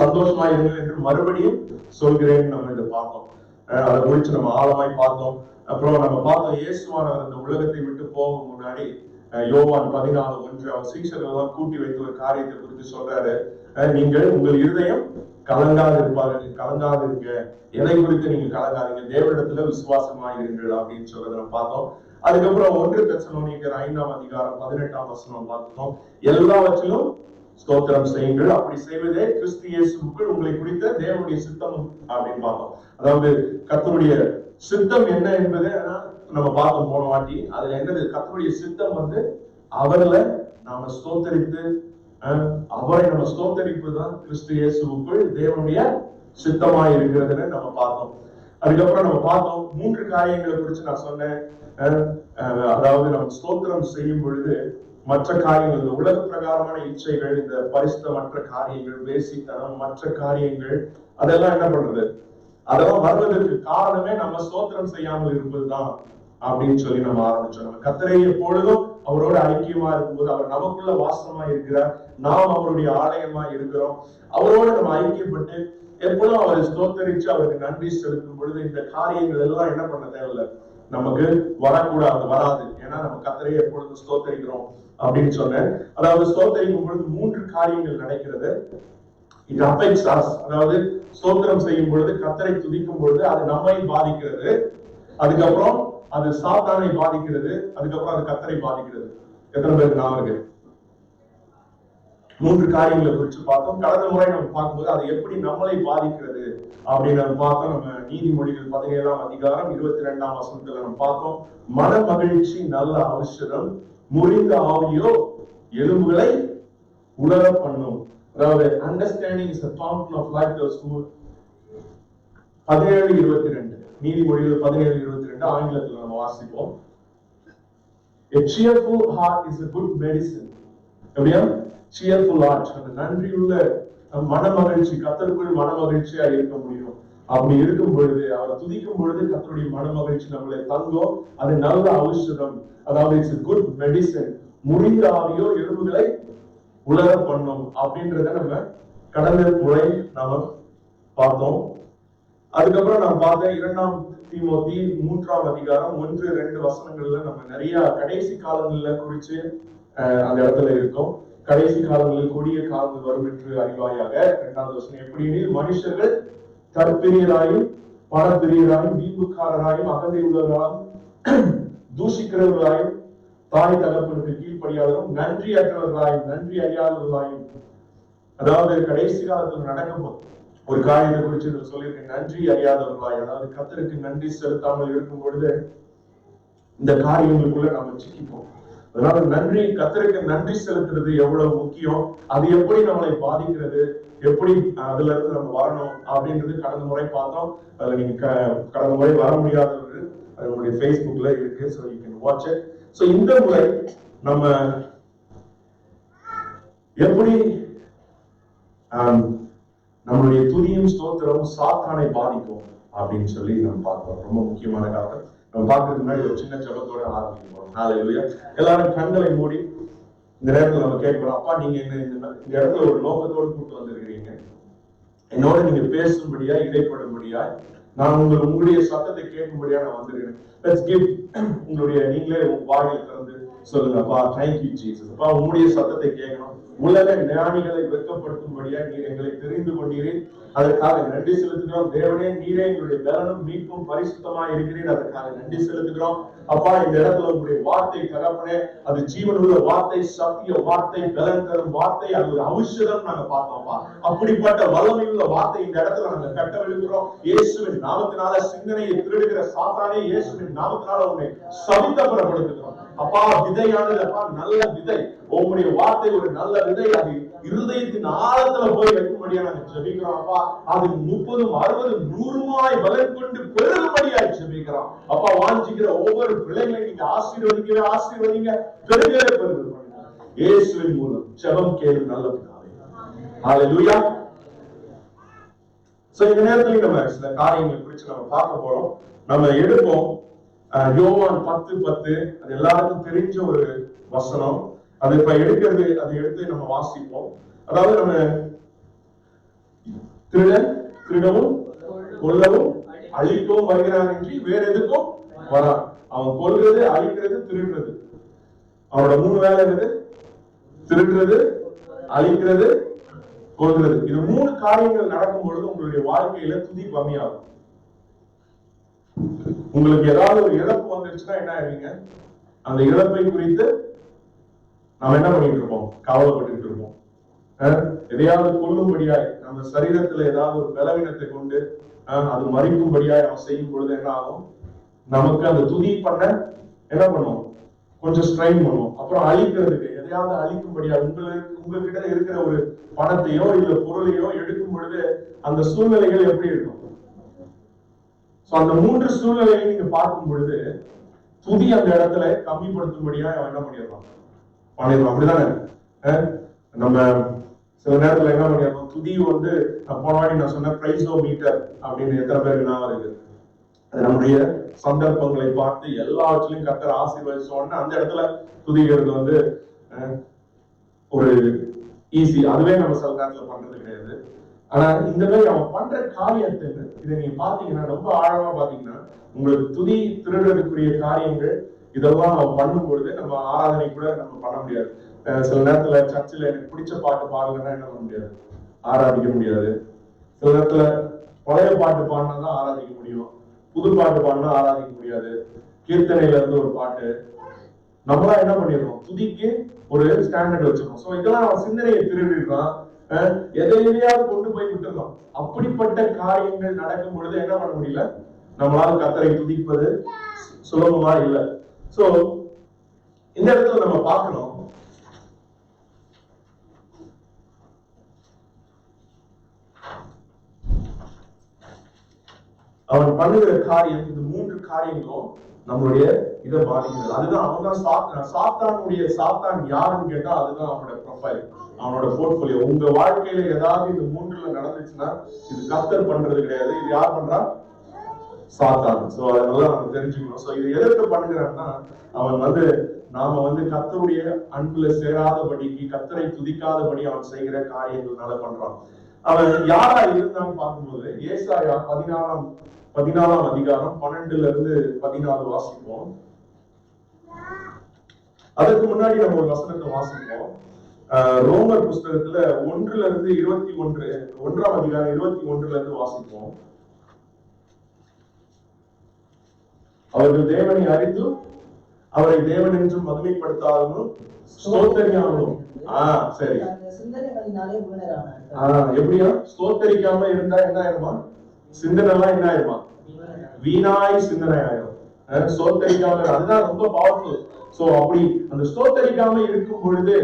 சந்தோஷமாயிருங்கள் என்று மறுபடியும் சொல்கிறேன். நம்ம இதை பார்த்தோம். அதை முடிச்சு நம்ம ஆழமாய் பார்த்தோம். அப்புறம் நம்ம பார்த்தோம், இயேசுவானவர் இந்த உலகத்தை விட்டு போகும் முன்னாடி யோவான் 14:1 அவர் சீஷர்களெல்லாம் கூட்டி வைத்து ஒரு காரியத்தை குறித்து சொல்றாரு. நீங்கள் உங்கள் இருதயம் கலங்காது இருங்க, எதை குறித்து நீங்க கலங்காதீங்க, தேவனிடத்துல விசுவாசமாயிருங்கள் அப்படின்னு சொல்றதை நம்ம பார்த்தோம். அதுக்கப்புறம் 1 தெசலோனிக்கர் 5ஆம் அதிகாரம் 18ஆம் வசனம் பார்த்தோம். எல்லாவற்றிலும் ஸ்தோத்திரம் செய்யுங்கள், அப்படி செய்வதே கிறிஸ்து இயேசுவுக்குள் உங்களை குறித்த தேவனுடைய சித்தம் அப்படின்னு பார்த்தோம். அதாவது கர்த்தருடைய சித்தம் என்ன என்பதை நம்ம பார்த்தோம் போன வாட்டி. அதுல என்னது, கர்த்தருடைய சித்தம் அவர்ல நாம ஸ்தோத்தரித்து அவரை நம்ம ஸ்தோத்தரிப்புதான் கிறிஸ்து இயேசுவுக்குள் தேவனுடைய சித்தமாய் இருக்கிறதுன்னு நம்ம பார்த்தோம். அதுக்கப்புறம் நம்ம பார்த்தோம் 3 காரியங்களை குறித்து நான் சொன்னேன். அதாவது நம்ம ஸ்தோத்திரம் செய்யும் பொழுது மற்ற காரியங்கள், இந்த உலக பிரகாரமான இச்சைகள், இந்த பரிசுத்தமற்ற காரியங்கள், வேசித்தனம், மற்ற காரியங்கள், அதெல்லாம் என்ன பண்றது, அதெல்லாம் வருவதற்கு காரணமே நம்ம ஸ்தோத்திரம் செய்யாமல் இருப்பதுதான் அப்படின்னு சொல்லி நம்ம ஆரம்பிச்சோம். நம்ம கர்த்தரை எப்பொழுதும் அவரோட ஐக்கியமா இருக்கும்போது அவர் நமக்குள்ள வாசமா இருக்கிறார், நாம் அவருடைய ஆலயமா இருக்கிறோம். அவரோட நம்ம ஐக்கியப்பட்டு எப்பொழுதும் அவரை ஸ்தோத்தரிச்சு அவருக்கு நன்றி செலுத்தும் பொழுது இந்த காரியங்கள் எல்லாம் என்ன பண்ண தேவையில்லை, நமக்கு வராது. ஏன்னா நம்ம கர்த்தரை எப்பொழுதும் ஸ்தோத்தரிக்கிறோம் அப்படின்னு சொன்னேன். அதாவது ஸ்தோத்தரிக்கும் பொழுது 3 காரியங்கள் நடக்கிறது. இது அஃபெக்ட்ஸ் அஸ், அதாவது ஸ்தோத்திரம் செய்யும் பொழுது, கர்த்தரை துதிக்கும் பொழுது அது நம்மை பாதிக்கிறது, அதுக்கப்புறம் அது சாத்தானை பாதிக்கிறது, அதுக்கப்புறம் அது கர்த்தரை பாதிக்கிறது. எத்தனை பேருக்கு நான் இருக்கு? 3 காரியங்களை குறித்து பார்த்தோம். கடந்த முறை நம்ம பார்க்கும்போது அது எப்படி நம்மளை பாதிக்கிறது அப்படின்னு நம்ம பார்த்தோம். நம்ம நீதிமொழிகள் 17ஆம் அதிகாரம் 22ஆம் வசனத்துல நம்ம பார்த்தோம், மன மகிழ்ச்சி நல்ல ஔஷதம், முறிந்த ஆவியோ எலும்புகளை உலர பண்ணும். அதாவது understanding is a fountain of life. 17:22 நீதிமொழிகள் 17:22 ஆங்கிலத்தில் நம்ம வாசிப்போம். A cheerful heart is a good medicine. எப்படியா cheerful heart, அந்த நன்றியுள்ள மனமகிழ்ச்சி, கர்த்தருக்குள் மனமகிழ்ச்சியா இருக்க முடியும். அப்படி இருக்கும் பொழுது, அவர் துதிக்கும் பொழுது கர்த்தருடைய மனமகிழ்ச்சி நம்மளை தங்கும். அது நல்ல ஔஷதம், அதாவது இட்ஸ் a good medicine. முறிந்த ஆவியோ எலும்புகளை உலர பண்ணும் அப்படின்றத நம்ம கடந்த முறை நாம பார்த்தோம். அதுக்கப்புறம் நான் பார்த்தேன் 2 தீமோத்தி 3ஆம் அதிகாரம் 1-2 வசனங்கள்ல நம்ம நிறைய கடைசி காலங்கள்ல குறிச்சு அந்த இடத்துல இருக்கும். கடைசி காலங்களில் கொடிய காலங்கள் வரும் என்று அறிவாயாக. 2வது வசனம், எப்படியெனில் மனுஷர்கள் தற்பிரியராயும் பணப்பிரியராயும் வீம்புக்காரராயும் அகந்தை உள்ளவர்களாயும் தூஷிக்கிறவர்களாயும் தாய் தகப்பனுக்கு கீழ்ப்படியாதவரும் நன்றி அற்றவர்களாயும் நன்றி அறியாதவர்களாயும். அதாவது கடைசி காலத்தில் நடக்கும் ஒரு காரியத்தை குறித்து சொல்லியிருக்கேன், நன்றி அறியாதவர்களாய். அதாவது கர்த்தருக்கு நன்றி செலுத்தாமல் இருக்கும் பொழுது இந்த காரியங்களுக்குள்ள நம்ம சிக்கிப்போம். அதனால நன்றி, கர்த்தருக்கு நன்றி செலுத்துறது எவ்வளவு முக்கியம், அது எப்படி நம்மளை பாதிக்கிறது, எப்படி அதுல இருந்து நம்ம வரணும் அப்படின்றது கடந்த முறை பார்த்தோம். அதுல நீங்க கடந்த முறை வர முடியாதவர்கள் அது உங்களுடைய Facebookல இருக்கு, so you can watch it. So இந்த முறை நம்ம எப்படி நம்மளுடைய துதியும் ஸ்தோத்திரமும் சாத்தானை பாதிக்கும் அப்படின்னு சொல்லி நம்ம பார்க்கிறோம். ரொம்ப முக்கியமான காரணம். நம்ம பார்க்கறதுக்கு முன்னாடி ஒரு சின்ன ஜெபத்தோட ஆரம்பிக்கிறோம். ஹல்லேலூயா. எல்லாரும் கண்களை மூடி இந்த நேரத்துல நம்ம கேட்கிறோம், அப்பா நீங்க இந்த இடத்துல ஒரு நோக்கத்தோடு கூட்டு வந்திருக்கிறீங்க, என்னோட நீங்க பேசும்படியா இடைப்படும்படியா நான் உங்களுடைய சத்தத்தை கேட்கும்படியா நான் வந்திருக்கிறேன். லெட்ஸ் கிவ் உங்களுடைய நீங்களே வாயில திறந்து சொல்லுங்க, அப்பா தேங்க்யூ ஜீசஸ், அப்பா உங்களுடைய சத்தத்தை கேட்கணும். உலக ஞானிகளை வெட்கப்படுத்தும்படியா நீர் எங்களை தெரிந்து கொண்டீரே, அதற்காக நன்றி செலுத்துகிறோம். தேவனே நீரே எங்களுடைய பலனும் மீட்பும் பரிசுத்தமாய் இருக்கிறீர், அதற்காக நன்றி செலுத்துகிறோம். அப்பா இந்த இடத்துல உங்களுடைய வார்த்தை தகப்பனே, அது ஜீவனுள்ள வார்த்தை, சத்திய வார்த்தை, பலன் தரும் வார்த்தை, அது ஒரு ஔஷதம் நாங்க பார்த்தோம்ப்பா. அப்படிப்பட்ட வல்லமையுள்ள வார்த்தை இந்த இடத்துல நாங்க கட்டவிழ்கிறோம். இயேசுவின் நாமத்தினால சிந்தனையை திருடுகிற சாத்தானே, இயேசுவின் நாமத்தினால உன்னை சபித்தப்படுத்துகிறோம். அப்பா விதையானது அப்பா நல்ல விதை, உங்களுடைய வார்த்தை ஒரு நல்ல விதை, அது இருதயத்தின் ஆழத்துல போய் வைக்கும்படியா நாங்க ஜெபிக்கிறோம் அப்பா. அது 30, 60, 100 பலன் கொண்டு பெருகும்படியாய் ஜெபிக்கிறோம் அப்பா. வாஞ்சிக்கிற ஒவ்வொரு பிள்ளைகளையும் நீங்க ஆசீர்வதிங்க, பெருகவே பெருகு. இயேசுவின் மூலம் ஜெபம் கேளு நல்ல பிதாவே. ஹalleluya. சோ இந்த நேரத்துல நம்ம சில காரியங்களை குறித்து நம்ம பார்க்க போறோம். நம்ம எடுப்போம் யோவான் 10:10. அது எல்லாருக்கும் தெரிஞ்ச ஒரு வசனம். அது இப்ப எடுத்து நம்ம வாசிப்போம். அதாவது நம்ம திருடவும் கொல்லவும் அழிக்கவும் வருகிறான் என்று வேற எதுக்கும் வரான். அவன் கொல்றது, அழிக்கிறது, திருடுறது. அவனோட 3 வேலை இருக்குது: திருடுறது, அழிக்கிறது, கொல்றது. இது 3 காரியங்கள் நடக்கும் பொழுது உங்களுடைய வாழ்க்கையில துதி கம்மியாகும். உங்களுக்கு ஏதாவது ஒரு இழப்பு வந்துருச்சுன்னா என்ன ஆவீங்க? அந்த இழப்பை குறித்து நாம என்ன பண்ணிட்டு இருப்போம்? கவலைப்பட்டு இருப்போம். எதையாவது கொல்லும்படியாய் நம்ம சரீரத்துல ஏதாவது ஒரு பலவீனத்தை கொண்டு அது மறிக்கும்படியாய் நம்ம செய்யும் பொழுது என்ன ஆகும்? நமக்கு அந்த துதி பண்ண என்ன பண்ணுவோம்? கொஞ்சம் ஸ்ட்ரைன் பண்ணுவோம். அப்புறம் அழிக்கிறதுக்கு எதையாவது அழிக்கும்படியா உங்ககிட்ட இருக்கிற ஒரு பணத்தையோ இல்ல பொருளையோ எடுக்கும் பொழுது அந்த சூழ்நிலைகள் எப்படி இருக்கும்? அந்த 3 சூழ்நிலையை நீங்க பார்க்கும் பொழுது துதி அந்த இடத்துல கம்மிப்படுத்தும்படியா அவன் என்ன பண்ணிடலாம்? அப்படிதானே? நம்ம சில நேரத்துல என்ன பண்ணிடலாம்? துதி வந்து போன வாட்டி நான் சொன்ன பிரைஸோ மீட்டர் அப்படின்னு எத்தனை பேருக்கு நான் இருக்கு. அது நம்முடைய சந்தர்ப்பங்களை பார்த்து எல்லாவற்றிலையும் கர்த்தர் ஆசீர்வதிச்சோன்னு அந்த இடத்துல துதிக்கிறது வந்து ஒரு ஈஸி. அதுவே நம்ம சில நேரத்துல பண்றது கிடையாது. ஆனா இந்த மாதிரி அவன் பண்ற காரியத்தை இதை நீங்க பாத்தீங்கன்னா, ரொம்ப ஆழமா பாத்தீங்கன்னா, உங்களுக்கு துதி திருடுறதுக்குரிய காரியங்கள் இதெல்லாம் அவன் பண்ணும் பொழுது நம்ம ஆராதனை கூட நம்ம பண்ண முடியாது. சில நேரத்துல சர்ச்சில் எனக்கு பிடிச்ச பாட்டு பாடலன்னா என்ன பண்ண முடியாது? ஆராதிக்க முடியாது. சில நேரத்துல பழைய பாட்டு பாடினா தான் ஆராதிக்க முடியும், புது பாட்டு பாடினா ஆராதிக்க முடியாது. கீர்த்தனையில இருந்து ஒரு பாட்டு நம்மளா என்ன பண்ணிடுறோம்? துதிக்கு ஒரு ஸ்டாண்டர்ட் வச்சிருக்கோம். சோ இதெல்லாம் அவன் சிந்தனையை திருடிடுறான், எதையாவது கொண்டு போய் விட்டுறோம். அப்படிப்பட்ட காரியங்கள் நடக்கும் பொழுது என்ன பண்ண முடியல? நம்மளால கர்த்தரை துதிப்பது சுலபமா இல்லை. சோ இந்த இடத்துல நம்ம பார்க்கணும், அவன் பண்ணுகிற காரியம், இந்த 3 காரியங்களும் நம்மளுடைய இதை பாதிக்கிறது. அதுதான் அவன் தான் சாத்தான் யாருன்னு கேட்டா அதுதான் அவனோட ப்ரொஃபைல், அவனோட போர்ட்போலியோ. உங்க வாழ்க்கையில ஏதாவது இந்த 3ல நடந்துச்சுன்னா இது கர்த்தர் பண்றது கிடையாது, இது யார் பண்றா? சாத்தான். சோ அதனால நம்ம தெரிஞ்சுக்கணும். சோ இது எதற்கு பண்ணுகிறான்னா, அவன் நாம கர்த்தருடைய அன்புல சேராதபடிக்கு, கர்த்தரை துதிக்காதபடி அவன் செய்கிற காரியங்கள்னால பண்றான். அவன் யாரா இருந்தான்னு பார்க்கும்போது ஏசாயா 14ஆம் அதிகாரம் 12ல இருந்து 14 வாசிப்போம். அதற்கு முன்னாடி நம்ம ஒரு வசனத்தை வாசிப்போம். ரோமர் புஸ்தகத்துல 1ல இருந்து 1ஆம் அதிகாரம் 21ல இருந்து வாசிப்போம். அவர்கள் தேவனை அறிந்தும் அவரை தேவன் என்றும் மகிமைப்படுத்தாலும் ஸ்தோத்தரியாமலும். சரி, எப்படியா? ஸ்தோத்தரிக்காம இருந்தா என்ன ஆயிருமா? சிந்தனை எல்லாம் என்ன ஆயிருமா? வீணாய் சிந்தனை ஆயிரும். ஸ்தோத்தரிக்காம, அதுதான் ரொம்ப பவர்ஃபுல். சோ அப்படி அந்த ஸ்தோத்தரிக்காம இருக்கும் பொழுது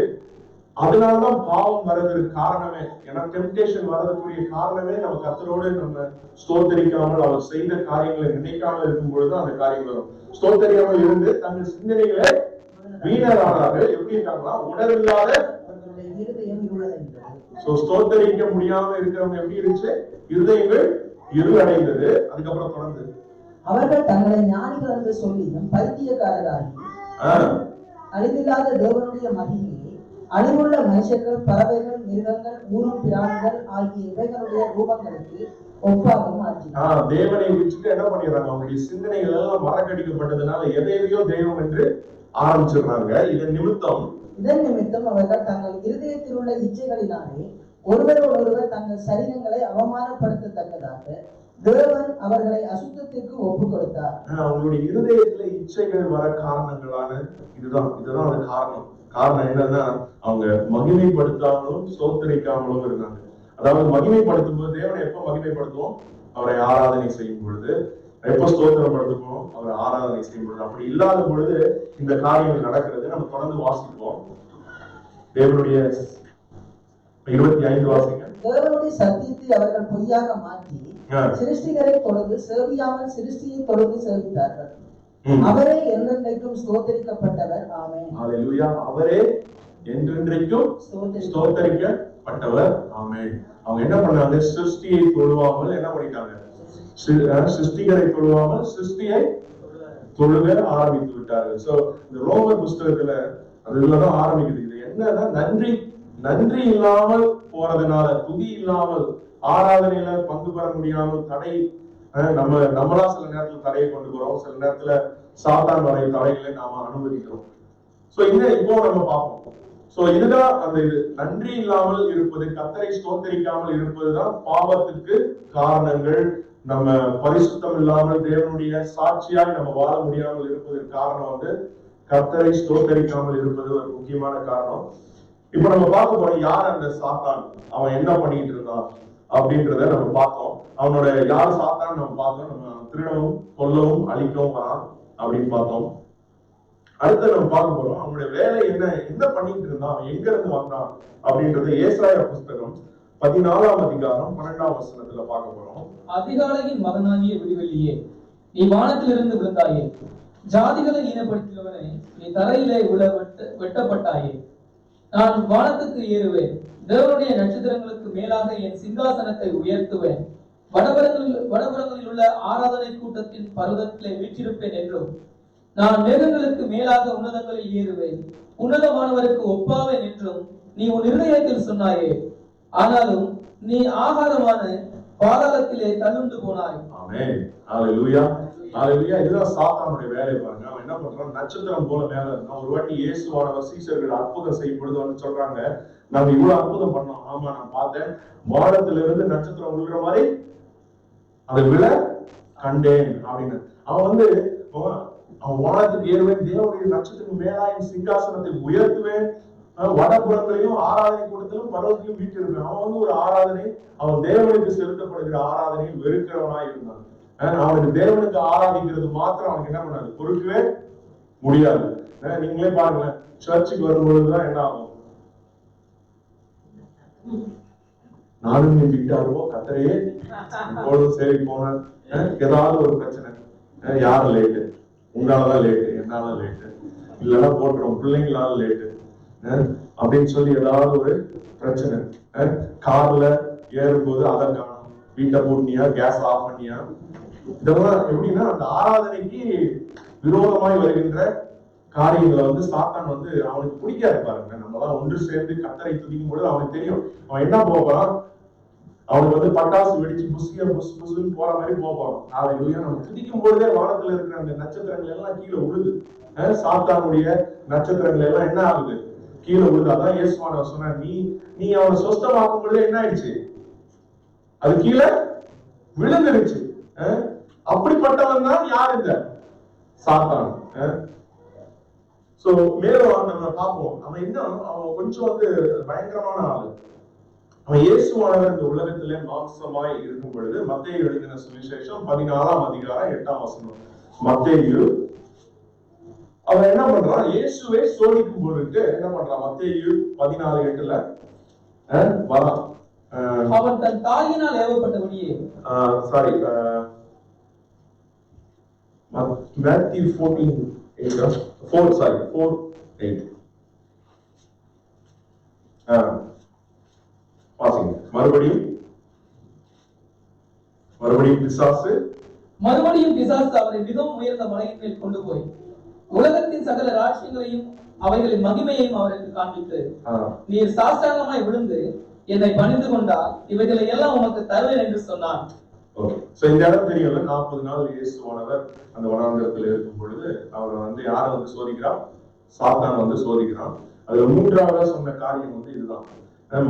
அதனாலதான் பாவம் வர்றதுக்கு காரணமே. ஏன்னா டெம்ப்டேஷன் வர்றதுக்குரிய காரணமே நம்ம கர்த்தரோடு நம்ம ஸ்தோத்தரிக்காமல், அவர் செய்த காரியங்களை நினைக்காமல் இருக்கும் பொழுதுதான் அந்த காரியம் வரும். ஸ்தோத்தரிக்காமல் இருந்து தங்கள் சிந்தனைகளை வீணரானார்கள். எப்படி இருக்காங்களா? உணர்வில்லாத. ஸ்தோத்தரிக்க முடியாம இருக்கிறவங்க எப்படி இருந்துச்சு? இருதயங்கள் இருளடைந்தது. அதுக்கப்புறம் தொடர்ந்து அவர்கள் தங்களை ஞானிகள் என்று சொல்லியும் பைத்தியக்காரராகி அழிவில்லாத தேவனுடைய மகிமையை அழிவுள்ள மனுஷர்கள், பறவைகள், மிருகங்கள், ஊரும் பிராணிகள் ஆகிய இவைகளுடைய ரூபங்களுக்கு ஒப்பாக மாற்றினார். தேவனை விட்டுட்டு என்ன பண்ணிடுறாங்க? அவங்களுடைய சிந்தனைகள் எல்லாம் மறக்கடிக்கப்பட்டதுனால எதையோ தெய்வம் என்று ஆரம்பிச்சிடுறாங்க. இதன் நிமித்தம் அவர்கள் தங்கள் இருதயத்தில் உள்ள இச்சைகளினாலே ஒருவர் தங்கள் சரீரங்களை அவமானப்படுத்தத்தக்கதாக தேவன் அவர்களை அசுத்தத்திற்கு ஒப்பு கொடுத்தார். அவங்களுடைய இருதயத்துல இச்சைகள் வர காரணங்களான இதுதான் அந்த காரணம் என்னன்னா, அவங்க மகிமைப்படுத்தாமலும் ஸ்தோத்தரிக்காமலும் இருந்தாங்க. அதாவது மகிமைப்படுத்தும் போது தேவனை எப்ப மகிமைப்படுத்துவோம்? அவரை ஆராதனை செய்யும் பொழுது. எப்போ ஸ்தோத்திரம் படுத்துக்கணும், அவர் ஆராதனை செய்யும் பொழுது. அப்படி இல்லாத பொழுது இந்த காரியங்கள் நடக்கிறது. நம்ம தொடர்ந்து வாசிப்போம். தேவனுடைய 25 வாசிங்க. தேவனுடைய சத்தியத்தை அவர்கள் பொய்யாக மாற்றி சிருஷ்டிகரை தொழுது சேவியாமல் சிருஷ்டியை தொழுது சேவித்தார்கள். அவரே என்றென்றைக்கும் ஸ்தோத்தரிக்கப்பட்டவர். ஆமென். ஹல்லேலூயா. அவரே என்றென்றைக்கும் ஸ்தோத்தரிக்கப்பட்டவர். ஆமென். அவங்க என்ன பண்ணாங்க? சிருஷ்டியை தொழுவாமல் என்ன பண்ணிட்டாங்க? சிருஷ்டிகரை தொழுவாமல் சிருஷ்டியை தொழுக ஆரம்பித்து விட்டார்கள். சோ இந்த ரோமர் புஸ்தகத்துல அதுலதான் ஆரம்பிக்குது. இது என்னன்னா நன்றி இல்லாமல் போறதுனால, துதி இல்லாமல் ஆராதனையில பங்கு பெற முடியாமல் தடை, நம்மளா சில நேரத்துல தடையை கொண்டு போறோம், சில நேரத்துல சாத்தான் வரை தடைகளை நாம அனுமதிக்கிறோம். சோ இப்போ நம்ம பார்ப்போம். சோ இதுதான் அந்த இது நன்றி இல்லாமல் இருப்பது, கர்த்தரை ஸ்தோத்தரிக்காமல் இருப்பதுதான் பாவத்துக்கு காரணங்கள். நம்ம பரிசுத்தம் இல்லாமல் தேவனுடைய சாட்சியாய் நம்ம வாழ முடியாமல் இருப்பதற்கு காரணம் கர்த்தரை ஸ்தோத்தரிக்காமல் இருப்பது ஒரு முக்கியமான காரணம். இப்ப நம்ம பார்க்க போறோம், யார் அந்த சாத்தான், அவன் என்ன பண்ணிட்டு இருந்தான் அப்படின்றத நம்ம பார்த்தோம். அவனோட யார் சாத்தான் நம்ம பார்த்தோம். நம்ம திருடவும் கொல்லவும் அழிக்கவும் வரான் அப்படின்னு பார்த்தோம். அடுத்து நம்ம பார்க்க போறோம் அவனுடைய வேலை என்ன பண்ணிட்டு இருந்தான், அவன் எங்க இருந்து வந்தான் அப்படின்றத ஏசாயா புஸ்தகம் 14ஆம் அதிகாரம் 12ஆம் வசனத்துல பார்க்க போறோம். அதிகாலையின் மகனாகிய விடிவெள்ளியே, நீ வானத்திலிருந்து விழுந்தாயே, ஜாதிகளை ஈனப்படுத்தினவனே, நீ தரையிலே வெட்டப்பட்டாயே. நான் வானத்துக்கு ஏறுவேன், தேவனுடைய நட்சத்திரங்களுக்கு மேலாக என் சிங்காசனத்தை உயர்த்துவேன். வடபுறங்களில் உள்ள ஆராதனை கூட்டத்தின் பர்வதத்திலே வீற்றிருப்பேன் என்றும், நான் மேகங்களுக்கு மேலாக உன்னதங்களில் ஏறுவேன், உன்னதமானவருக்கு ஒப்பாவேன் என்றும் நீ உன் இருதயத்தில் சொன்னாயே. ஆனாலும் நீ ஆகாரமான பாதாளத்திலே தள்ளுண்டு போனாய். ஆமென். ஹல்லேலூயா. ஹல்லேலூயா. இதுதான் சாத்தானுடைய வேலை பாருங்க. அவன் என்ன பண்றான்? நட்சத்திரம் போல மேல இருந்தான். ஒரு வாட்டி இயேசுவானவர் சீஷர்கள் அற்புதம் செய்யும் பொழுது சொல்றாங்க, நாங்க இவ்வளவு அற்புதம் பண்ணோம். ஆமா, நான் பார்த்தேன், வானத்திலிருந்து நட்சத்திரம் விழுகிற மாதிரி அதை விழ கண்டேன் அப்படின்னு. அவன் வானத்துக்கு ஏறுவேன், தேவனுடைய நட்சத்திரம் மேலா என் சிங்காசனத்தை உயர்த்துவேன், வடபுறங்களையும் ஆராதனை கூட்டத்திலும் பர்வத்திலும் வீட்டிருப்பேன். அவன் ஒரு ஆராதனை, அவன் தேவனுக்கு செலுத்தப்படுகிற ஆராதனையை வெறுக்கிறவனாய் இருந்தான். அவனுக்கு தேவனுக்கு ஆராதிக்கிறது மாத்திரம் அவனுக்கு என்ன பண்ணாது, பொறுக்கவே முடியாது. நீங்களே பாருங்களேன், சர்ச்சுக்கு வரும்பொழுதுதான் என்ன ஆகும்? நானும் நீ விட்டாருவோ கத்தரையே இப்பொழுதும் சரி போன ஏதாவது ஒரு பிரச்சனை, யாரு லேட்டு, உங்களாலதான் லேட்டு, என்னால லேட்டு, இல்லைன்னா போட்டுரும் பிள்ளைங்களால லேட்டு அப்படின்னு சொல்லி ஏதாவது ஒரு பிரச்சனை. கார்ல ஏறும்போது அதை காணும், வீட்டை பூட்டினியா, கேஸ் ஆஃப் பண்ணியா, இதெல்லாம் எப்படின்னா அந்த ஆராதனைக்கு விரோதமாய் வருகின்ற காரியங்களை சாத்தான் அவனுக்கு பிடிக்காது பாருங்க. நம்மளாம் ஒன்று சேர்ந்து கர்த்தரை துதிக்கும் பொழுது அவனுக்கு தெரியும் அவன் என்ன போகிறான். அவனுக்கு பட்டாசு வெடிச்சு புசுன்னு போற மாதிரி போறான். நம்ம துதிக்கும் பொழுதே வானத்துல இருக்கிற அந்த நட்சத்திரங்கள் எல்லாம் கீழே உழுது. சாத்தானுடைய நட்சத்திரங்கள் எல்லாம் என்ன ஆகுது, கீழே விழுது. அதான் இயேசுவானவர் சொன்னார், நீ அவனை சொஸ்தமாக்கும் பொழுது என்ன ஆயிடுச்சு, அது கீழே விழுந்துருச்சு. அப்படிப்பட்டவன் தான் யார்? இந்த சாத்தான். சோ மேலும் நம்ம பார்ப்போம், அவன் கொஞ்சம் பயங்கரமான ஆளு. அவன் இயேசுவானவர் இந்த உலகத்திலே மாம்சமாய் இருக்கும் பொழுது, மத்தேயு எழுதின சுவிசேஷம் 14ஆம் அதிகாரம் 8ஆம் வசனம். மத்தேயு அவன் என்ன பண்றான், இயேசுவை சோதிக்கும் பொழுது என்ன பண்றான்? மத்தேயு 14:8ல வரான். அவன் தன் தாயினால் ஏவப்பட்டபடியே, சாரி, Matthew 4:8 வாசிங்க. மறுபடியும் பிசாசு அவரை மிகவும் உயர்ந்த மலையின் மேல் கொண்டு போய் உலகத்தின் சகல ராஜ்யங்களையும் அவைகளின் மகிமையையும் அவருக்கு காண்பித்து, நீர் சாஷ்டாங்கமாய் விழுந்து என்னை பணிந்து கொண்டால் இவைகளை எல்லாம் உமக்கு தருவேன் என்று சொன்னான். இந்த இடம் தெரியல. 40 நாள் இயேசுவானவர் அந்த வனாந்தரத்தில் இருக்கும் பொழுது அவர் யாரை சோதிக்கிறான்? சாத்தான் சோதிக்கிறான். அதுல 3ஆவதா சொன்ன காரியம் இதுதான்.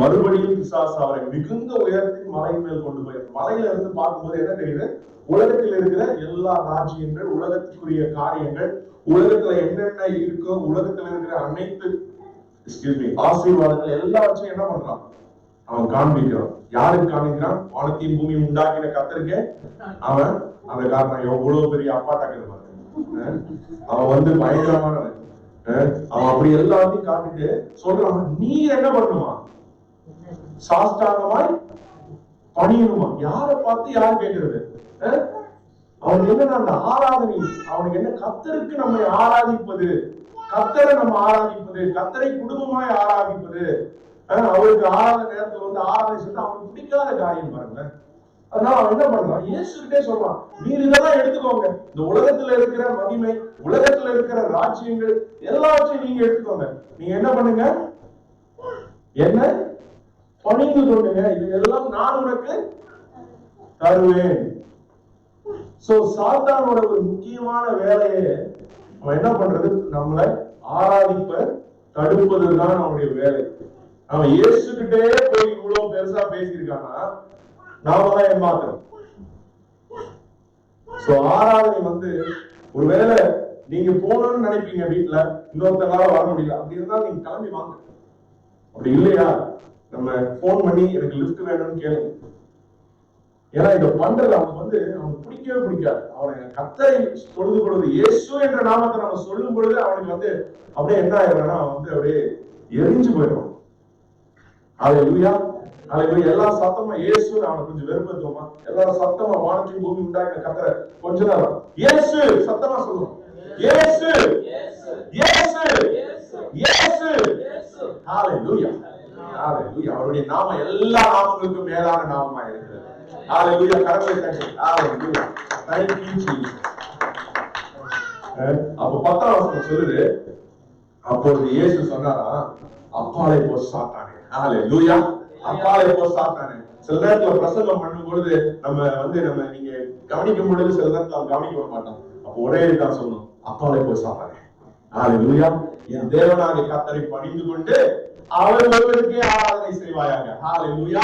மறுபடியும் பிசாசு அவரை மிகுந்த உயரத்தின் மலையின் மேல் கொண்டு போய், மலையில இருந்து பார்க்கும்போது என்ன தெரியுது, உலகத்தில் இருக்கிற எல்லா ராஜ்யங்கள், உலகத்துக்குரிய காரியங்கள், உலகத்துல என்னென்ன இருக்கோ, உலகத்துல இருக்கிற அனைத்து ஆசீர்வாதங்கள் எல்லாவற்றையும் என்ன பண்றான்? அவன் காண்பிக்கிறான். யாருக்கு காண்பிக்கிறான்? வானத்தையும் பூமி உண்டாக்கின கர்த்தருக்கு அவன் அந்த காரணம். எவ்வளவு பெரிய அப்பாட்டாக்கள் பாருங்க. அவன் வந்து பயங்கரமானவன். அவன் அப்படி எல்லாத்தையும் காட்டிட்டு சொல்றான், நீ என்ன பண்ணுமா? சாஷ்டாங்கமாய் பணியணுமா? யாரை பார்த்து யார் கேட்கிறது? அவனுக்கு என்ன அந்த ஆராதனை, அவனுக்கு என்ன கர்த்தருக்கு நம்மை ஆராதிப்பது, கர்த்தரை நம்ம ஆராதிப்பது, கர்த்தரை குடும்பமாய் ஆராதிப்பது. அவருக்கு ஆராதனை நேரத்துல வந்து ஆராதனை சொன்னா அவனுக்கு பிடிக்காத காரியம் பாருங்க. அதனால அவன் என்ன பண்றான்? இயேசுகிட்டே சொல்றான், நீர் இதெல்லாம் எடுத்துக்கோங்க, இந்த உலகத்துல இருக்கிற மகிமை, உலகத்துல இருக்கிற ராஜ்யங்கள் எல்லாவற்றையும் நீங்க எடுத்துக்கோங்க. நீங்க என்ன பண்ணுங்க? என்ன பணிந்து கொள்ளுங்க, இதெல்லாம் நான் உனக்கு தருவேன். சோ சாத்தானோட ஒரு முக்கியமான வேலையை அவன் என்ன பண்றது? நம்மளை ஆராதிப்ப தடுப்பதுதான் அவனுடைய வேலை. அவன் இயேசுகிட்டே போய் இவ்வளவு பெருசா பேசியிருக்கானா, நாம தான் ஏமாத்துறோம். சோ ஆராதனை வந்து ஒருவேளை நீங்க போகணும்னு நினைப்பீங்க, வீட்டுல இன்னொருத்தனால வர முடியல, அப்படி இருந்தா நீங்க கிளம்பி வாங்க. அப்படி இல்லையா, நம்ம போன் பண்ணி எனக்கு லிஃப்ட் வேணும்னு கேளுங்க. ஏன்னா இத பண்றது அவனுக்கு வந்து அவனுக்கு பிடிக்கவே பிடிக்காது. அவனை கர்த்தரை தொழுது கொள்வது, இயேசு என்ற நாமத்தை நம்ம சொல்லும் பொழுது அவனுக்கு வந்து அப்படியே என்ன ஆயிடுறான்னா வந்து அப்படியே எரிஞ்சு போயிடும். ஹல்லேலூயா, ஹல்லேலூயா. எல்லா சத்தமா இயேசு அவனை கொஞ்சம் வெறுப்பேத்துவோமா? எல்லா சத்தமா வானத்தையும் பூமி உண்டாக்கின கர்த்தரை கொஞ்ச நேரம் இயேசு சத்தமா சொல்லுவோம், இயேசு இயேசு இயேசு. ஹல்லேலூயா, ஹல்லேலூயா. அவருடைய நாமம் எல்லா நாமங்களுக்கும் மேலான நாமமா இருக்கிறது. ஹல்லேலூயா. கரங்களை தட்டி ஹல்லேலூயா. Thank you Jesus. அப்ப 10ஆம் வசனம் சொல்லுது, அப்பொழுது இயேசு சொன்னாரா, அப்பாலே போ சாத்தானே. ஹல்லேலூயா. அப்பாலே போ சாத்தானே. சில நேரத்துல பிரசங்கம் பண்ணும் பொழுது நம்ம நீங்க கவனிக்கும் பொழுது சில நேரத்துல கவனிக்க மாட்டோம். அப்ப ஒரே தான் சொல்லணும், அப்பாலே போ சாத்தானே. ஹல்லேலூயா. என் தேவனாகிய கர்த்தரை பணிந்து கொண்டு அவர் ஒருவருக்கே ஆராதனை செய்வாயாக. ஹல்லேலூயா,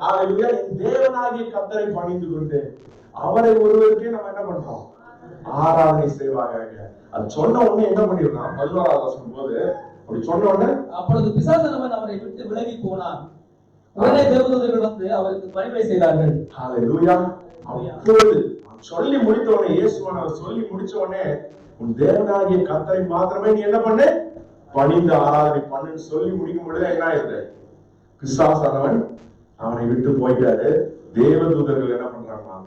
ஹல்லேலூயா. என் தேவனாகிய கர்த்தரை பணிந்து கொண்டு அவரை ஒருவருக்கே நம்ம என்ன பண்றோம்? ஆராதனை செய்வாங்க. அது சொன்ன உடனே என்ன பண்ணிருக்கான்? 11ஆவது வசனம் போது அப்படி சொன்ன உடனே, அப்பொழுது பிசாசானவன் அவரை விட்டு விலகி போனான். உடனே தேவதூதர்கள் வந்து அவருக்கு பணிவிடை செய்தார்கள். ஹல்லேலூயா. அப்பொழுது சொல்லி முடித்த உடனே, இயேசுவானவர் சொல்லி முடிச்ச உடனே, உன் தேவனாகிய கர்த்தரை மாத்திரமே நீ என்ன பண்ணு? பணிந்து ஆராதனை பண்ணுன்னு சொல்லி முடிக்கும் பொழுது என்ன ஆயிடுது? பிசாசானவன் அவனை விட்டு போயிட்டாரு. தேவதூதர்கள் என்ன பண்றாங்க?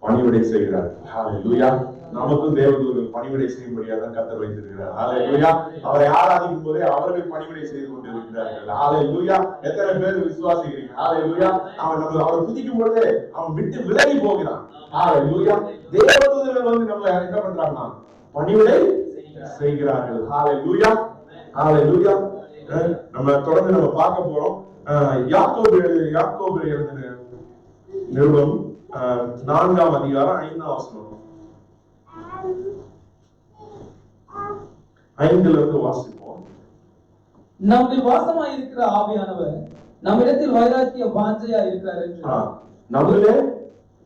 பணிவிடை செய்கிறார். ஹல்லேலூயா. நமக்கும் தேவதூதர்கள் பணிவிடை செய்யும்படியாக தான் கர்த்தர் வைத்திருக்கிறார். ஹல்லேலூயா. அவரை ஆராதிக்கும் போதே அவர்கள் பணிவிடை செய்து கொண்டிருக்கிறார்கள். ஹல்லேலூயா. எத்தனை பேர் விசுவாசிக்கிறீங்க? ஹல்லேலூயா. அவரை துதிக்கும் பொழுதே அவன் விட்டு விலகி போகிறான். ஹல்லேலூயா. தேவதூதர்கள் வந்து நம்ம என்ன பண்றாங்கன்னா பணிவிடை செய்கிறார்கள். ஹல்லேலூயா, ஹல்லேலூயா. நம்ம தொடர்ந்து நம்ம பார்க்க போறோம். யாக்கோபு எழுதின நிருபம் 4ஆம் அதிகாரம் 5ஆம் வசனம். 5ல இருந்து வாசிப்போம். நம்மில் வாசமாய் இருக்கிற ஆவியானவர் நம்மிடத்தில் வைராக்கிய வாஞ்சையா இருக்கிறார் என்று. நம்மிலே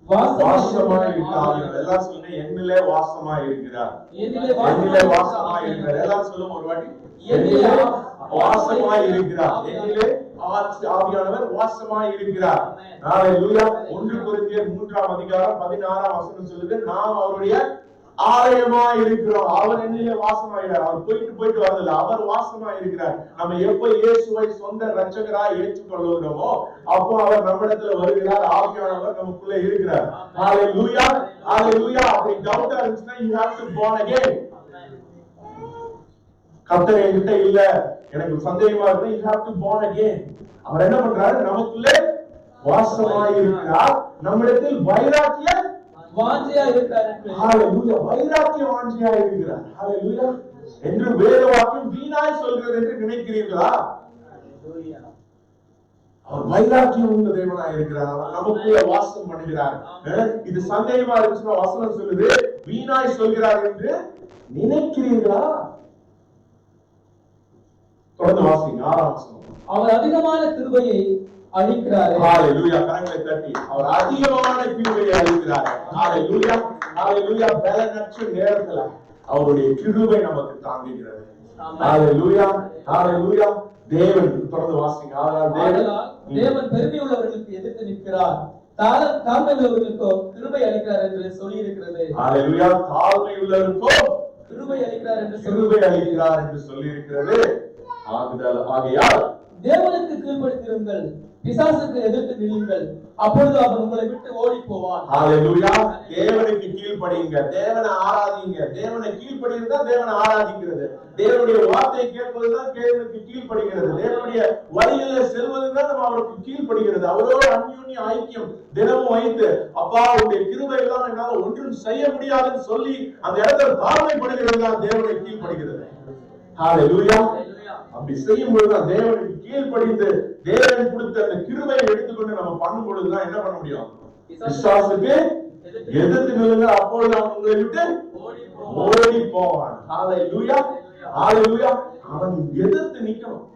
வாசமாய் இருக்கிற ஆவியானவர். எல்லாரும் சொல்லுங்க, என்னிலே வாசமாய் இருக்கிறார். என்னிலே வாசமாய் இருக்கிறார். எல்லாரும் சொல்லுங்க ஒரு வாட்டி, என்னிலே வாசமாய் இருக்கிறார். என்னிலே ஆவியானவர் வாசமாய் இருக்கிறார். ஹல்லேலூயா. 1 கொரிந்தியர் 3ஆம் அதிகாரம் 16ஆம் வசனம் சொல்லுது, நாம் அவருடைய ஆலயமாய் இருக்கிறோம். அவர் என்னிலே வாசமாகிறார். அவர் போயிட்டு வரதில்லை, அவர் வாசமாய் இருக்கிறார். நம்ம எப்ப இயேசுவை சொந்த இரட்சகராய் ஏற்றுக்கொள்கிறோமோ அப்போ அவர் நம்மிடத்துல வருகிறார். ஆவியானவர் நமக்குள்ள இருக்கிறார். ஹல்லேலூயா, ஹல்லேலூயா. அப்படி டவுட்டா இருந்துச்சுன்னா you have to born again. கர்த்தர் என்கிட்ட இல்ல, எனக்கு சந்தேகமா இருக்கு, you have to born again. அவர் என்ன பண்றாரு? நமக்குள்ளே வாசமாய் இருக்கிறார். நம்மிடத்தில் வைராக்கிய வாஞ்சையா இருக்கிறார். ஹல்லேலூயா. வைராக்கிய வாஞ்சையா இருக்கிறார். ஹல்லேலூயா. என்று வேத வாக்கியம் வீணாய் சொல்கிறது என்று நினைக்கிறீர்களா? ஹல்லேலூயா. அவர் வைராக்கியம் உள்ள தேவனாய் இருக்கிறார். அவர் நமக்குள்ள வாசம் பண்ணுகிறார். இது சந்தேகமா இருந்துச்சுன்னா வசனம் சொல்லுது, வீணாய் சொல்கிறார் என்று நினைக்கிறீர்களா? தொடர்ந்து வாசிங்க 6ஆம் வசனம். அவர் அதிகமான கிருபையை அளிக்கிறார். ஹல்லேலூயா. கரங்களை தட்டி அவர் அதிகமான கிருபையை அளிக்கிறார். ஹல்லேலூயா, ஹல்லேலூயா. பலனற்ற நேரத்துல அவருடைய கிருபை நமக்கு தாங்குகிறது. ஹalleluya ஹalleluya. தேவன் தொடர்ந்து வாசிங்க. தேவன் பெருமை உள்ளவர்களுக்கு எதிர்த்து நிற்கிறார், தாழ்மை உள்ளவர்களுக்கோ கிருபை அளிக்கிறார் என்று சொல்லி இருக்கிறது. ஹalleluya. தாழ்மை உள்ளவர்களுக்கோ கிருபை அளிக்கிறார் என்று சொல்லி இருக்கிறது. ஆகையால் தேவனுக்கு கீழ்ப்படிந்திருங்கள், பிசாசுக்கு எதிர்த்து நில்லுங்கள், அப்பொழுது அவன் உங்களை விட்டு ஓடி போவான். ஹalleluya. தேவனுக்கு கீழ்ப்படியுங்க, தேவனை ஆராதிங்க. தேவனை கீழ்ப்படியுங்க, தேவனை ஆராதிக்கிறது. தேவனுடைய வார்த்தையை கேட்பதுதான் தேவனுக்கு கீழ்ப்படுகிறது. தேவனுடைய வழியில செல்வதுதான் நம்ம அவருக்கு கீழ்ப்படுகிறது. அவரோட அந்யோன்ய ஐக்கியம் தினமும் வைத்து, அப்பா உடைய கிருபை எல்லாம் என்னால ஒன்றும் செய்ய முடியாதுன்னு சொல்லி அந்த இடத்துல தாழ்மைப்படுகிறது தான் தேவனை கீழ்ப்படுகிறது. ஹalleluya. அப்படி செய்யும் பொழுதுதான் தேவனுக்கு கீழ்ப்படிந்து தேவன் கொடுத்த அந்த கிருபையை எடுத்துக்கொண்டு நம்ம பண்ணும் பொழுதுதான் என்ன பண்ண முடியும்? பிசாசுக்கு எதிர்த்து நில்லுங்க, அப்பொழுது அவன் உங்களை விட்டு ஓடி போவான். ஹalleluya ஹalleluya. அவன் எதிர்த்து நிக்கணும்.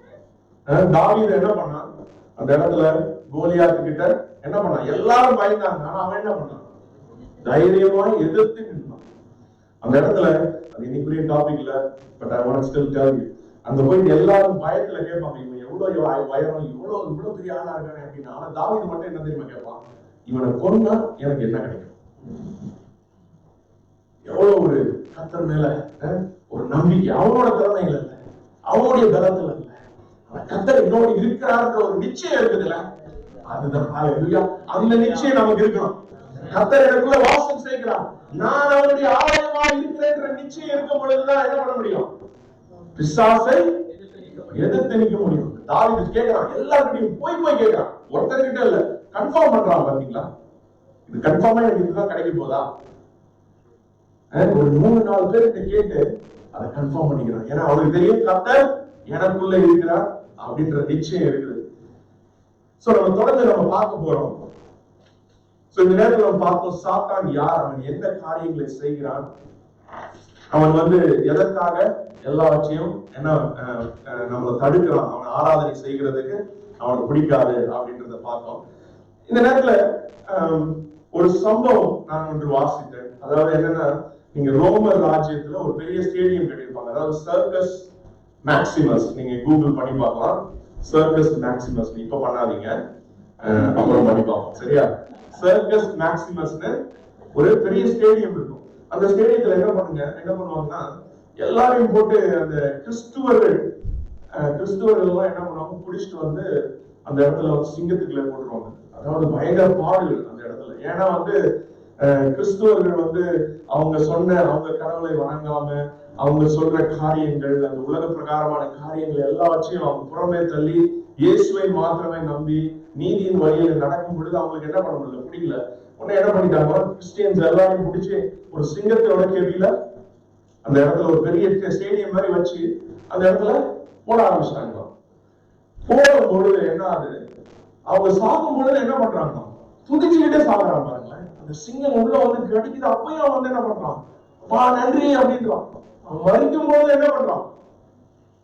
தாவீது என்ன பண்ணான்? அந்த இடத்துல கோலியாத்து கிட்ட என்ன பண்ணான்? எல்லாரும் பயந்தாங்க, ஆனா அவன் என்ன பண்ணான்? தைரியமா எதிர்த்து நின்றான். அந்த இடத்துல அது இன்னைக்குரிய டாபிக் இல்ல, but I want to still tell you. அந்த போயிட்டு எல்லாரும் பயத்துல கேட்பாங்க, இவன் எவ்வளவு வயரம், இவ்வளவு பெரிய ஆளா இருக்கானே அப்படின்னு. ஆனா தாவீது மட்டும் என்ன தெரியுமா கேட்பான்? இவனை கொன்னா எனக்கு என்ன கிடைக்கும்? எவ்வளவு ஒரு கர்த்தர் மேல ஒரு நம்பிக்கை. அவனோட திறமையில இல்ல, அவனுடைய பலத்துல இல்ல, கர்த்தர் என்னோட இருக்கிறார்ன்ற ஒரு நிச்சயம் இருக்குதுல்ல, அதுதான் ஹalleluya. அந்த நிச்சயம் நமக்கு இருக்கணும். கர்த்தர் எனக்குள்ள வாசம் செய்கிறார், நான் அவருடைய ஆலயமா இருக்கிறேன்ற நிச்சயம் இருக்கும் பொழுதுதான் என்ன பண்ண முடியும்? பிசாசை எதிர்த்து நிற்க முடியும். தாவீது கேட்கிறான், எல்லார்கிட்டையும் போய் கேட்கிறான், ஒருத்தர்கிட்ட இல்ல, கன்ஃபார்ம் பண்றான். பாத்தீங்களா, இது கன்ஃபார்மா எனக்கு இதுதான் கிடைக்க போதா? ஒரு 3-4 பேர்கிட்ட கேட்டு அதை கன்ஃபார்ம் பண்ணிக்கிறான். ஏன்னா அவருக்கு தெரியும் கர்த்தர் எனக்குள்ள இருக்கிறார் அப்படின்ற நிச்சயம் இருக்குது. சோ நம்ம தொடர்ந்து நம்ம பார்க்க போறோம். சோ இந்த நேரத்தில் நம்ம பார்த்தோம், சாத்தான் யார், அவன் எந்த காரியங்களை செய்கிறான், அவன் எதற்காக எல்லாவற்றையும் என்ன நம்மளை தடுக்கிறான், அவன் ஆராதனை செய்கிறதுக்கு அவனுக்கு பிடிக்காது அப்படின்றத பார்த்தோம். இந்த நேரத்துல ஒரு சம்பவம் நான் ஒன்று வாசித்தேன். அதாவது என்னன்னா, நீங்க ரோமர் ராஜ்யத்துல ஒரு பெரிய ஸ்டேடியம் கட்டியிருப்பாங்க, அதாவது சர்க்கஸ் மேக்சிமஸ். நீங்க கூகுள் பண்ணி பார்க்கலாம், சர்க்கஸ் மேக்சிமஸ். இப்ப பண்ணாதீங்க, அப்புறம் பண்ணி பார்ப்போம், சரியா? சர்க்கஸ் மேக்சிமஸ்னு ஒரு பெரிய ஸ்டேடியம் இருக்கும். அந்த ஸ்டேடியத்துல என்ன பண்ணுவாங்கன்னா, எல்லாரையும் போட்டு அந்த கிறிஸ்துவர்கள் எல்லாம் என்ன பண்ணுவாங்க, குடிச்சிட்டு அந்த இடத்துல சிங்கத்துக்குள்ள போட்டுருவாங்க. அதாவது பயங்கர பாடுகள் அந்த இடத்துல. ஏன்னா கிறிஸ்துவர்கள் அவங்க கடவுளை வணங்காம, அவங்க சொல்ற காரியங்கள், அந்த உலக பிரகாரமான காரியங்கள் எல்லாவற்றையும் அவங்க புறமே தள்ளி இயேசுவை மாத்திரமே நம்பி நீதியின் வழியில நடக்கும் பொழுது அவங்களுக்கு என்ன பண்ண முடியல, பிடிக்கல. உடனே என்ன பண்ணிட்டாங்க, கிறிஸ்டியன்ஸ் எல்லாரையும் பிடிச்சி ஒரு சிங்கத்தோட கேள்வியில அந்த இடத்துல ஒரு பெரிய ஸ்டேடியம் மாதிரி வச்சு அந்த இடத்துல போட ஆரம்பிச்சிட்டாங்க. போடும் பொழுது என்ன ஆகுது, அவங்க சாகும் பொழுது என்ன பண்றாங்க, துதிச்சுக்கிட்டே சாகுறாங்க. பாருங்களேன், அந்த சிங்கம் உள்ள கடிக்குது, அப்பயும் அவன் என்ன பண்றான், பா நன்றி அப்படின்றான். அவன் மறிக்கும் போது என்ன பண்றான்,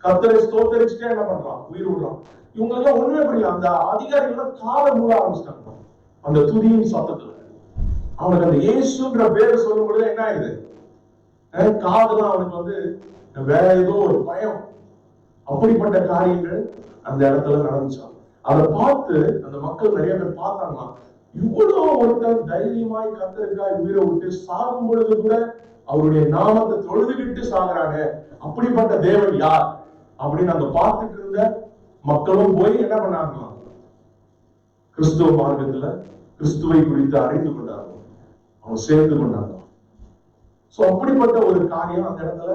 கர்த்தரை ஸ்தோத்தரிச்சுட்டே என்ன பண்றான், உயிர் விடுறான். இவங்க எல்லாம் ஒண்ணுமே புரியல. அந்த அதிகாரிகள் காலை மூட ஆரம்பிச்சிட்டாங்க அந்த துதியின் சத்தத்துல. அவனுக்கு அந்த இயேசுன்ற பேரை சொல்லும் பொழுது என்ன ஆயிடுது, காதுலாம் அவனுக்கு வேற ஏதோ ஒரு பயம். அப்படிப்பட்ட காரியங்கள் அந்த இடத்துல நடந்துச்சான். அதை பார்த்து அந்த மக்கள் நிறைய பேர் பார்த்தாங்க, இவ்வளவு ஒருத்தர் தைரியமாய் கர்த்தருக்காய் உயிரை விட்டு சாகும் பொழுது கூட அவருடைய நாமத்தை தொழுதுகிட்டு சாகுறாங்க, அப்படிப்பட்ட தேவன் யார் அப்படின்னு அந்த பார்த்துட்டு இருந்த மக்களும் போய் என்ன பண்ணாங்க, கிறிஸ்துவ மார்க்கத்துல கிறிஸ்துவை குறித்து அறிந்து கொண்டாங்க, அவங்க சேர்ந்து கொண்டாங்க. சோ அப்படிப்பட்ட ஒரு காரியம் அந்த இடத்துல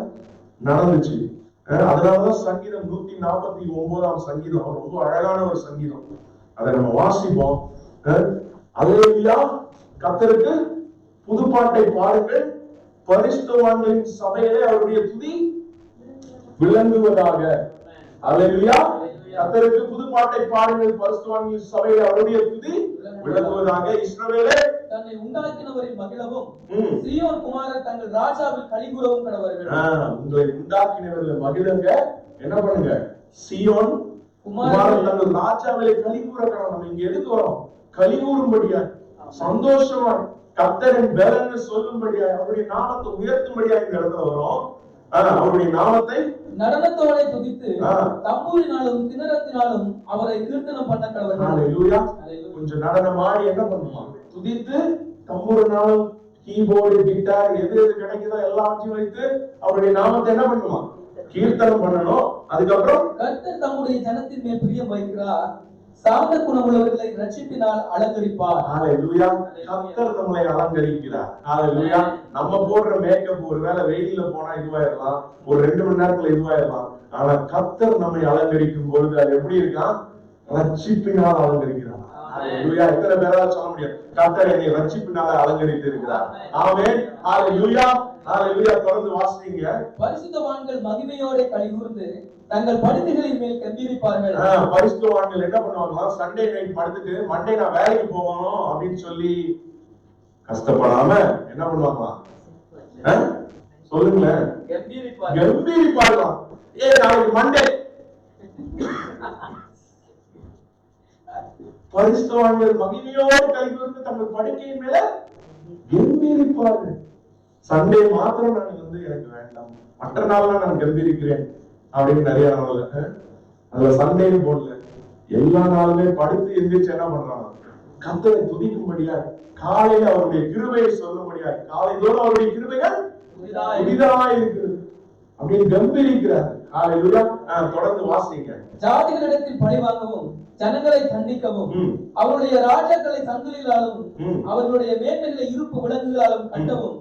நடந்துச்சு. அதனாலதான் சங்கீதம் 149 சங்கீதம் ரொம்ப அழகான ஒரு சங்கீதம். அதை நம்ம வாசிப்போம். அல்லேலூயா, கர்த்தருக்கு புதுப்பாட்டை பாடுங்கள், பரிசுத்தவான்களின் சபையிலே அவருடைய துதி விளங்குவதாக. அல்லேலூயா, கர்த்தருக்கு புதுப்பாட்டை பாடுங்கள், பரிசுத்தவான்களின் சபையிலே அவருடைய துதி விளங்குவதாக. இஸ்ரவேலே தன்னை உண்டாக்கினவரில் மகிழவும், சீயோன் குமாரர் தங்கள் ராஜாவில் களிகூரவும் கடவர்கள். உங்களை உண்டாக்கினவர்கள் மகிழுங்க, என்ன பண்ணுங்க, சீயோன் குமாரர் தங்கள் ராஜாவிலே களிகூர கடவர்கள். நம்ம இங்க எதுக்கு வரோம், களிகூறும்படியா, சந்தோஷமா கர்த்தரின் பலன்னு சொல்லும்படியா, அவருடைய நாமத்தை உயர்த்தும்படியா இந்த இடத்துல வரும். அவருடைய நாமத்தை நடனத்தோட துதித்து தம்பூரினாலும் கிண்ணறத்தினாலும் அவரை கீர்த்தனம் பண்ண கடவர்கள். கொஞ்சம் நடனமாடி என்ன பண்ணுமா, துதித்து தம்பூரினாலும் கீபோர்டு கிட்டார் எது எது கிடைக்குதோ எல்லாத்தையும் வைத்து அவருடைய நாமத்தை என்ன பண்ணுமா, கீர்த்தனம் பண்ணணும். அதுக்கப்புறம் கர்த்தர் தம்முடைய ஜனத்தின் மேல் பிரியம் வைக்கிறார், சாந்த குணமுள்ளவர்களை ரட்சிப்பினால் அலங்கரிப்பார். ஹalleluya. கர்த்தர் நம்மை அலங்கரிக்கிறார். ஹalleluya. நம்ம போடுற மேக்கப் ஒருவேளை வெயில்ல போனா இதுவாயிரலாம், ஒரு 2 மணி நேரத்துல இதுவாயிரலாம். ஆனா கர்த்தர் நம்மை அலங்கரிக்கும் பொழுது அது எப்படி இருக்கான், ரட்சிப்பினால் அலங்கரிக்கிறார். ஹalleluya. எத்தனை பேரால சொல்ல முடியும், கர்த்தர் என்னை ரட்சிப்பினால அலங்கரித்து இருக்கிறார். ஆமென். ஹalleluya. ஹalleluya. தொடர்ந்து வாசிங்க. பரிசுத்தவான்கள் மகிமையோட களிகூர்ந்து தங்கள் படுக்கைகளின் மேல் கம்பீரிப்பார்கள். பரிசுத்தவான்கள் என்ன பண்ணுவாங்களா, சண்டே நைட் படுத்துட்டு மண்டே நான் வேலைக்கு போகணும் அப்படின்னு சொல்லி கஷ்டப்படாம என்ன பண்ணுவாங்களா, சொல்லுங்களேன், கம்பீரிப்பார்களாம். நாளைக்கு மண்டே. பரிசுத்தவான்கள் மகிமையோடு கைகூர்ந்து தங்கள் படுக்கையின் மேல கம்பீரிப்பார்கள். சண்டே மாத்திரம் நான் எனக்கு வேண்டாம், மற்ற நாள்லாம் நான் கம்பீரிக்கிறேன் அப்படின்னு நிறைய நாள் அதுல சண்டேன்னு போடல, எல்லா நாளுமே படுத்து எந்திரிச்சு என்ன பண்றாங்க, கர்த்தரை துதிக்கும்படியா, காலையில அவருடைய கிருபையை சொல்லும்படியா, காலைதோறும் அவருடைய கிருபைகள் புதிதாக இருக்கிறது அப்படின்னு கம்பீரிக்கிறார். ஹalleluya. தொடர்ந்து வாசிங்க. ஜாதிகளிடத்தில் பழிவாங்கவும் ஜனங்களை தண்டிக்கவும் அவருடைய ராஜாக்களை சங்கிலிகளாலும் அவர்களுடைய மேன்மைகளை இருப்பு விலங்குகளாலும் கட்டவும்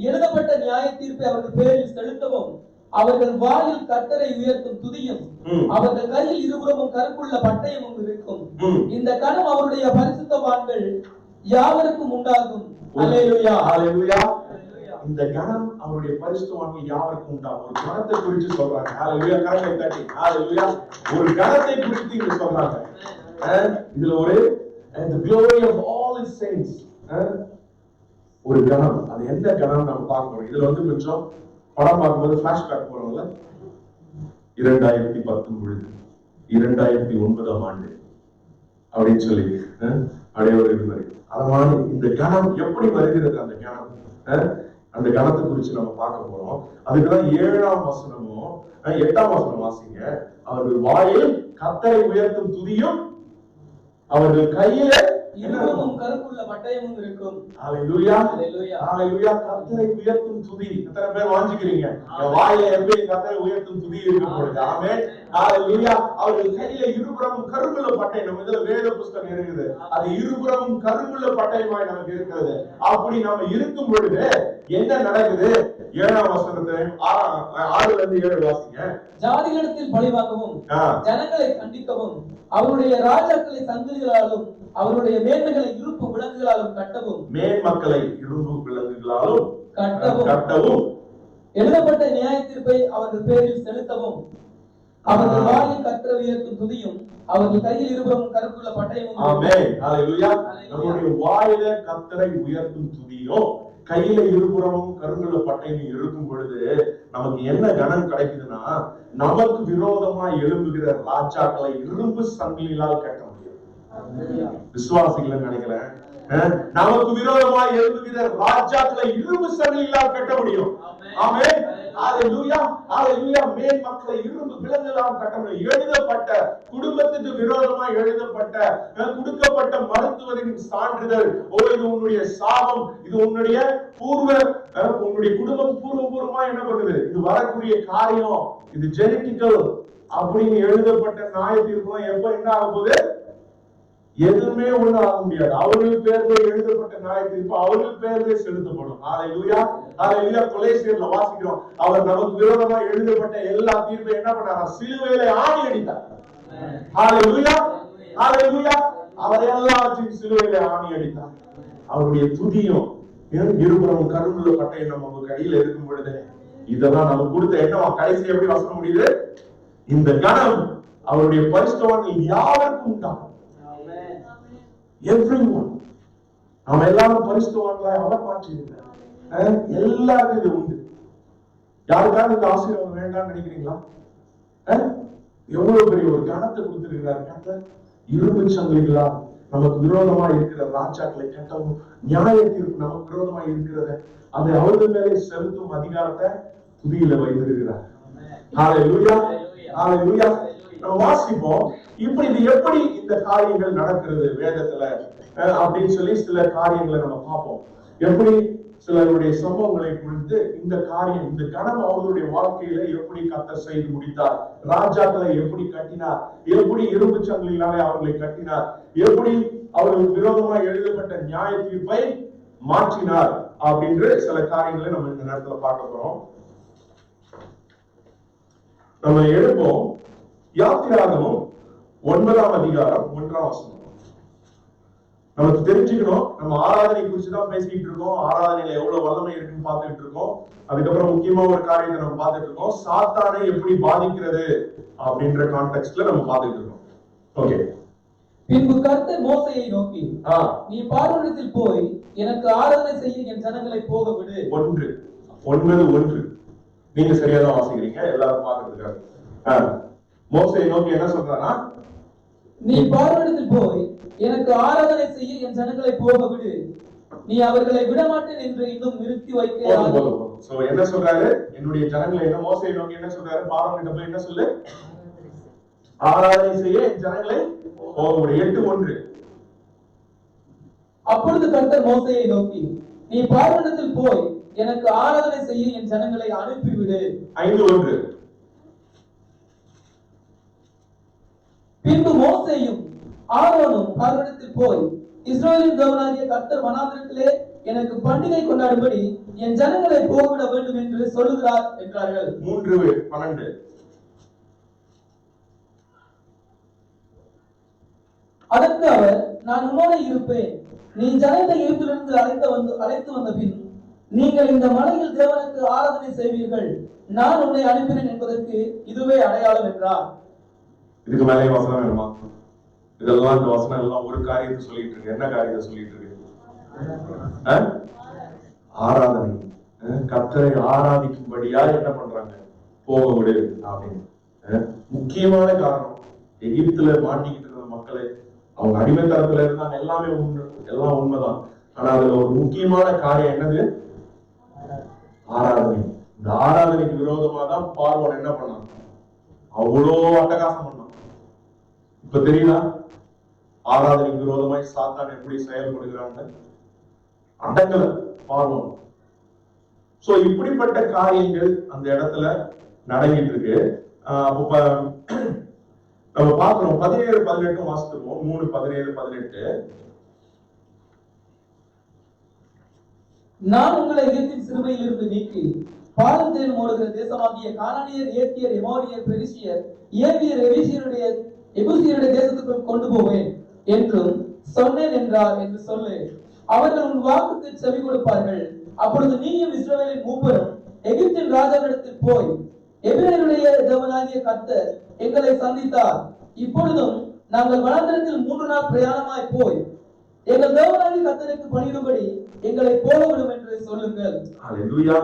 எழுதப்பட்ட நியாய தீர்ப்பை அவர்கள் பேரில் செலுத்தவும் அவர்கள் வாயில் கர்த்தரை உயர்த்தும் துதியும் அவர்கள் கையில் இருபுறமும் கருப்புள்ள பட்டயமும் இருக்கும். இந்த கணம் அவருடைய பரிசுத்தவான்கள் யாவருக்கும் உண்டாகும். அல்லேலூயா. ஹalleluya. இந்த கணம் அவருடைய பரிசுத்தவான்கள் யாவருக்கும் உண்டாகும். ஒரு கணத்தை குறித்து சொல்றாங்க. ஹalleluya. கரங்களை தட்டி ஹalleluya. ஒரு கணத்தை குறித்து இங்க சொல்றாங்க. இதுல ஒரு the glory of all his saints, ஒரு கணம். அது எந்த கணம் நம்ம பார்க்கணும். இதுல கொஞ்சம் படம் பார்க்கும்போது பிளாஷ்பேக் போறோம்ல, 2010 பொழுது 2009ஆம் ஆண்டு அப்படின்னு சொல்லி அப்படியே ஒரு இருந்தாரு. அதனால இந்த கணம் எப்படி வருகிறது, அந்த கணம், அந்த கணத்தை குறிச்சு நம்ம பார்க்க போறோம். அதுக்குதான் 7ஆம் வசனமும் 8ஆம் வசனம் வாசிங்க. அவர்கள் வாயில் கர்த்தரை உயர்த்தும் துதியும் அவர்கள் கையில இருபுறமும் கருப்புள்ள பட்டயமும் இருக்கும். ஹalleluya. ஹalleluya. கர்த்தரை உயர்த்தும் துதி. எத்தனை பேர் வாஞ்சிக்கிறீங்க, வாயில எப்படி கர்த்தரை உயர்த்தும் துதி இருக்க போகுது. ஆமென். ஹalleluya. அவர்கள் கையில இருபுறமும் கருப்புள்ள பட்டயம். நம்ம இதுல வேத புத்தகம் இருக்குது, அது இருபுறமும் கருப்புள்ள பட்டயமாய் நமக்கு இருக்கிறது. அப்படி நம்ம இருக்கும் பொழுது என்ன நடக்குது, 7ஆம் வசனத்தை 6ல இருந்து 7 வாசிங்க. ஜாதிகளிடத்தில் பழிவாங்கவும் ஜனங்களை கண்டிக்கவும் அவருடைய ராஜாக்களை சங்கிலிகளாலும் அவருடைய மேன்மைகளை இருப்பு விலங்குகளாலும் கட்டவும், மேன்மக்களை இரும்பு விலங்குகளாலும் கட்டவும் எழுதப்பட்ட நியாய தீர்ப்பை அவர்கள் பேரில் செலுத்தவும் அவர்கள் வாயில் கர்த்தரை உயர்த்தும் துதியும் அவர்கள் கையில் இருபுறமும் கருப்புள்ள பட்டயமும். ஆமென். ஹalleluya. நம்முடைய வாயில கர்த்தரை உயர்த்தும் துதியும் கையில இருபுறமும் கருங்குள்ள பட்டயமும் இருக்கும் பொழுது நமக்கு என்ன கணம் கிடைக்குதுன்னா, நமக்கு விரோதமா எழும்புகிற ராஜாக்களை இரும்பு சங்கிலிகளால் கட்ட முடியும். விசுவாசிகளை நினைக்கிறேன், நமக்கு விரோதமா எழும்புகிற ராஜாக்களை இரும்பு சங்கிலிகளால் கட்ட முடியும். ஆமென். ஹalleluya. ஹalleluya. மேல் மக்களை இரும்பு விலங்குகளால் கட்ட முடியும். எழுதப்பட்ட குடும்பத்துக்கு விரோதமா எழுதப்பட்ட கொடுக்கப்பட்ட மருத்துவரின் சான்றிதழ், இது உன்னுடைய சாபம், இது உன்னுடைய உன்னுடைய குடும்பம் பூர்வமா என்ன பண்ணுது, இது வரக்கூடிய காரியம், இது ஜெனடிக்கல் அப்படின்னு எழுதப்பட்ட நியாய தீர்ப்பு எப்ப என்ன ஆக போகுது, எதுவுமே ஒண்ணு ஆக முடியாது. அவர்கள் பேர்ல எழுதப்பட்ட நியாய தீர்ப்பு அவர்கள் பேர்ல செலுத்தப்படும். ஹalleluya. ஹalleluya. கொலைசீர்ல வாசிக்கிறோம், அவர் நமக்கு விரோதமா எழுதப்பட்ட எல்லா தீர்ப்பையும் என்ன பண்ணாரா, சிலுவையில ஆணி அடித்தார். ஹalleluya. ஹalleluya. அவர் எல்லாத்தையும் சிலுவையில ஆணி அடித்தார். அவருடைய துதியும் இருபுறமும் கருங்குள்ள பட்டயம் நம்ம கையில இருக்கும் பொழுது இதெல்லாம் நம்ம கொடுத்த என்னவா கடைசி எப்படி வசனம் முடியுது, இந்த கணம் அவருடைய பரிசுத்தவான்கள் யாருக்கும் உண்டாகும். everyone. நாம எல்லாரும் பரிசுத்தவான்களாய் அவர் மாற்றியிருக்கிறார். எல்லாருக்கும் இது உண்டு. யாருக்காவது இந்த ஆசீர்வாதம் வேண்டாம்னு நினைக்கிறீங்களா? எவ்வளவு பெரிய ஒரு கணத்தை கொடுத்திருக்கிறார். இரும்பு சங்கிலிகளா நமக்கு விரோதமா இருக்கிற ராஜாக்களை கட்டவும், நியாய தீர்ப்பு நமக்கு விரோதமா இருக்கிறத அதை அவர்கள் மேலே செலுத்தும் அதிகாரத்தை துதியில வைத்திருக்கிறார். ஹalleluya, ஹalleluya. நம்ம வாசிப்போம் இப்படி இது எப்படி இந்த காரியங்கள் நடக்கிறது வேதத்துல அப்படின்னு சொல்லி சில காரியங்களை நம்ம பார்ப்போம். எப்படி சிலருடைய சம்பவங்களை குறித்து இந்த காரியம், இந்த கணம் அவர்களுடைய வாழ்க்கையில எப்படி கர்த்தர் செய்து முடித்தார், ராஜாக்களை எப்படி கட்டினார், எப்படி இரும்பு சங்கிலினாலே அவர்களை கட்டினார், எப்படி அவர்களுக்கு விரோதமாக எழுதப்பட்ட நியாய தீர்ப்பை மாற்றினார் அப்படின்ற சில காரியங்களை நம்ம இந்த நேரத்துல பார்க்க போறோம். நம்ம எடுப்போம் யாத்திராகமம் 9ஆம் அதிகாரம் 1ஆம் வசனம். நமக்கு தெரிஞ்சுக்கணும், நம்ம ஆராதனை குறித்து தான் பேசிட்டு இருக்கோம். ஆராதனையில எவ்வளவு வல்லமை இருக்குன்னு பார்த்துட்டு இருக்கோம். அதுக்கப்புறம் முக்கியமா ஒரு காரியத்தை நம்ம பார்த்துட்டு இருக்கோம், சாத்தானை எப்படி பாதிக்கிறது அப்படின்ற கான்டெக்ஸ்ட்ல நம்ம பார்த்துட்டு இருக்கோம். ஓகே. பின்பு கர்த்தர் மோசேயை நோக்கி, நீ பார்வோனிடத்தில் போய் எனக்கு ஆராதனை செய்ய என் ஜனங்களை போக விடு. 1:9 நீங்க சரியாதான் வாசிக்கிறீங்க, எல்லாரும் பார்க்கிறதுக்காக. மோசேயை நோக்கி என்ன சொல்றானா, நீ பார்வோனிடத்தில் போய் எனக்கு ஆராதனை செய்ய என் ஜனங்களை போக விடு, நீ அவர்களை விடமாட்டேன் என்று இன்னும் நிறுத்தி வைக்க. சோ என்ன சொல்றாரு, என்னுடைய ஜனங்களை என்ன மோசேயை நோக்கி என்ன சொல்றாரு, பார்வோனிட்ட போய் என்ன சொல்லு, ஆராதனை செய்ய என் ஜனங்களை போக விடு. 8:1. அப்பொழுது கர்த்தர் மோசேயை நோக்கி, நீ பார்வோனிடத்தில் போய் எனக்கு ஆராதனை செய்ய என் ஜனங்களை அனுப்பிவிடு. 5:1. பின்பு மோசேயும் ஆரோனும் பார்வோனிடத்தில் போய் இஸ்ரவேலின் தேவனாகிய கர்த்தர் வனாந்திரத்திலே எனக்கு பண்டிகை கொண்டாடும்படி என் ஜனங்களை போகவிட வேண்டும் என்று சொல்லுகிறார் என்றார்கள். 3:12. அதற்கு அவர், நான் உன்னோடு இருப்பேன், நீ ஜனத்தை எகிப்திலிருந்து அழைத்து வந்த பின் நீங்கள் இந்த மலையில் தேவனுக்கு ஆராதனை செய்வீர்கள், நான் உன்னை அனுப்பினேன் என்பதற்கு இதுவே அடையாளம் என்றார். இதுக்கு மேலே வசனம் வேணுமா? இதெல்லாம் இந்த வசனம் எல்லாம் ஒரு காரியத்தை சொல்லிட்டு இருக்கு. என்ன காரியத்தை சொல்லிட்டு இருக்கு? ஆராதனை. கர்த்தரை ஆராதிக்கும்படியா என்ன பண்றாங்க, போக விடு அப்படின்னு. முக்கியமான காரணம், எகிப்துல மாட்டிக்கிட்டு இருந்த மக்களை, அவங்க அடிமைத்தனத்துல இருந்தாங்க, எல்லாமே எல்லாம் உண்மைதான். ஆனா அதுல ஒரு முக்கியமான காரியம் என்னது, ஆராதனை. இந்த ஆராதனைக்கு விரோதமா தான் பார்வோன் என்ன பண்ணான், அவ்வளோ அட்டகாசம் பண்ணான். இப்ப தெரியுதா ஆராதனைக்கு விரோதமாய் சாத்தான் எப்படி செயல்படுகிறாங்க, அடங்கல பார்வோன். சோ இப்படிப்பட்ட காரியங்கள் அந்த இடத்துல நடந்துட்டு இருக்கு. அப்ப நம்ம பார்க்கிறோம் 17-18 வாசித்துவோம். 3:17-18. நான் உங்களை எகிப்தின் சிறுமையில் இருந்து நீக்கி பாலும் தேனும் ஓடுகிற தேசமாகிய கானானியர், ஏத்தியர், எமோரியர், பெரிசியர், ஏவியர், எபூசியருடைய தேசத்துக்குள் கொண்டு போவேன் என்றும் சொன்னேன் என்றார் என்று சொல்லு. அவர்கள் உன் வாக்குக்கு செவி கொடுப்பார்கள். அப்பொழுது நீயும் இஸ்ரவேலின் மூப்பரும் எகிப்தின் ராஜாவிடத்தில் போய், எபிரேயருடைய தேவனாகிய கர்த்தர் எங்களை சந்தித்தார், இப்பொழுதும் நாங்கள் வனாந்திரத்தில் 3 நாள் பிரயாணமாய் போய் எங்கள் தேவனாகிய கர்த்தருக்கு பணியிடும்படி எங்களை போக விடும் என்று சொல்லுங்கள். ஹல்லேலூயா.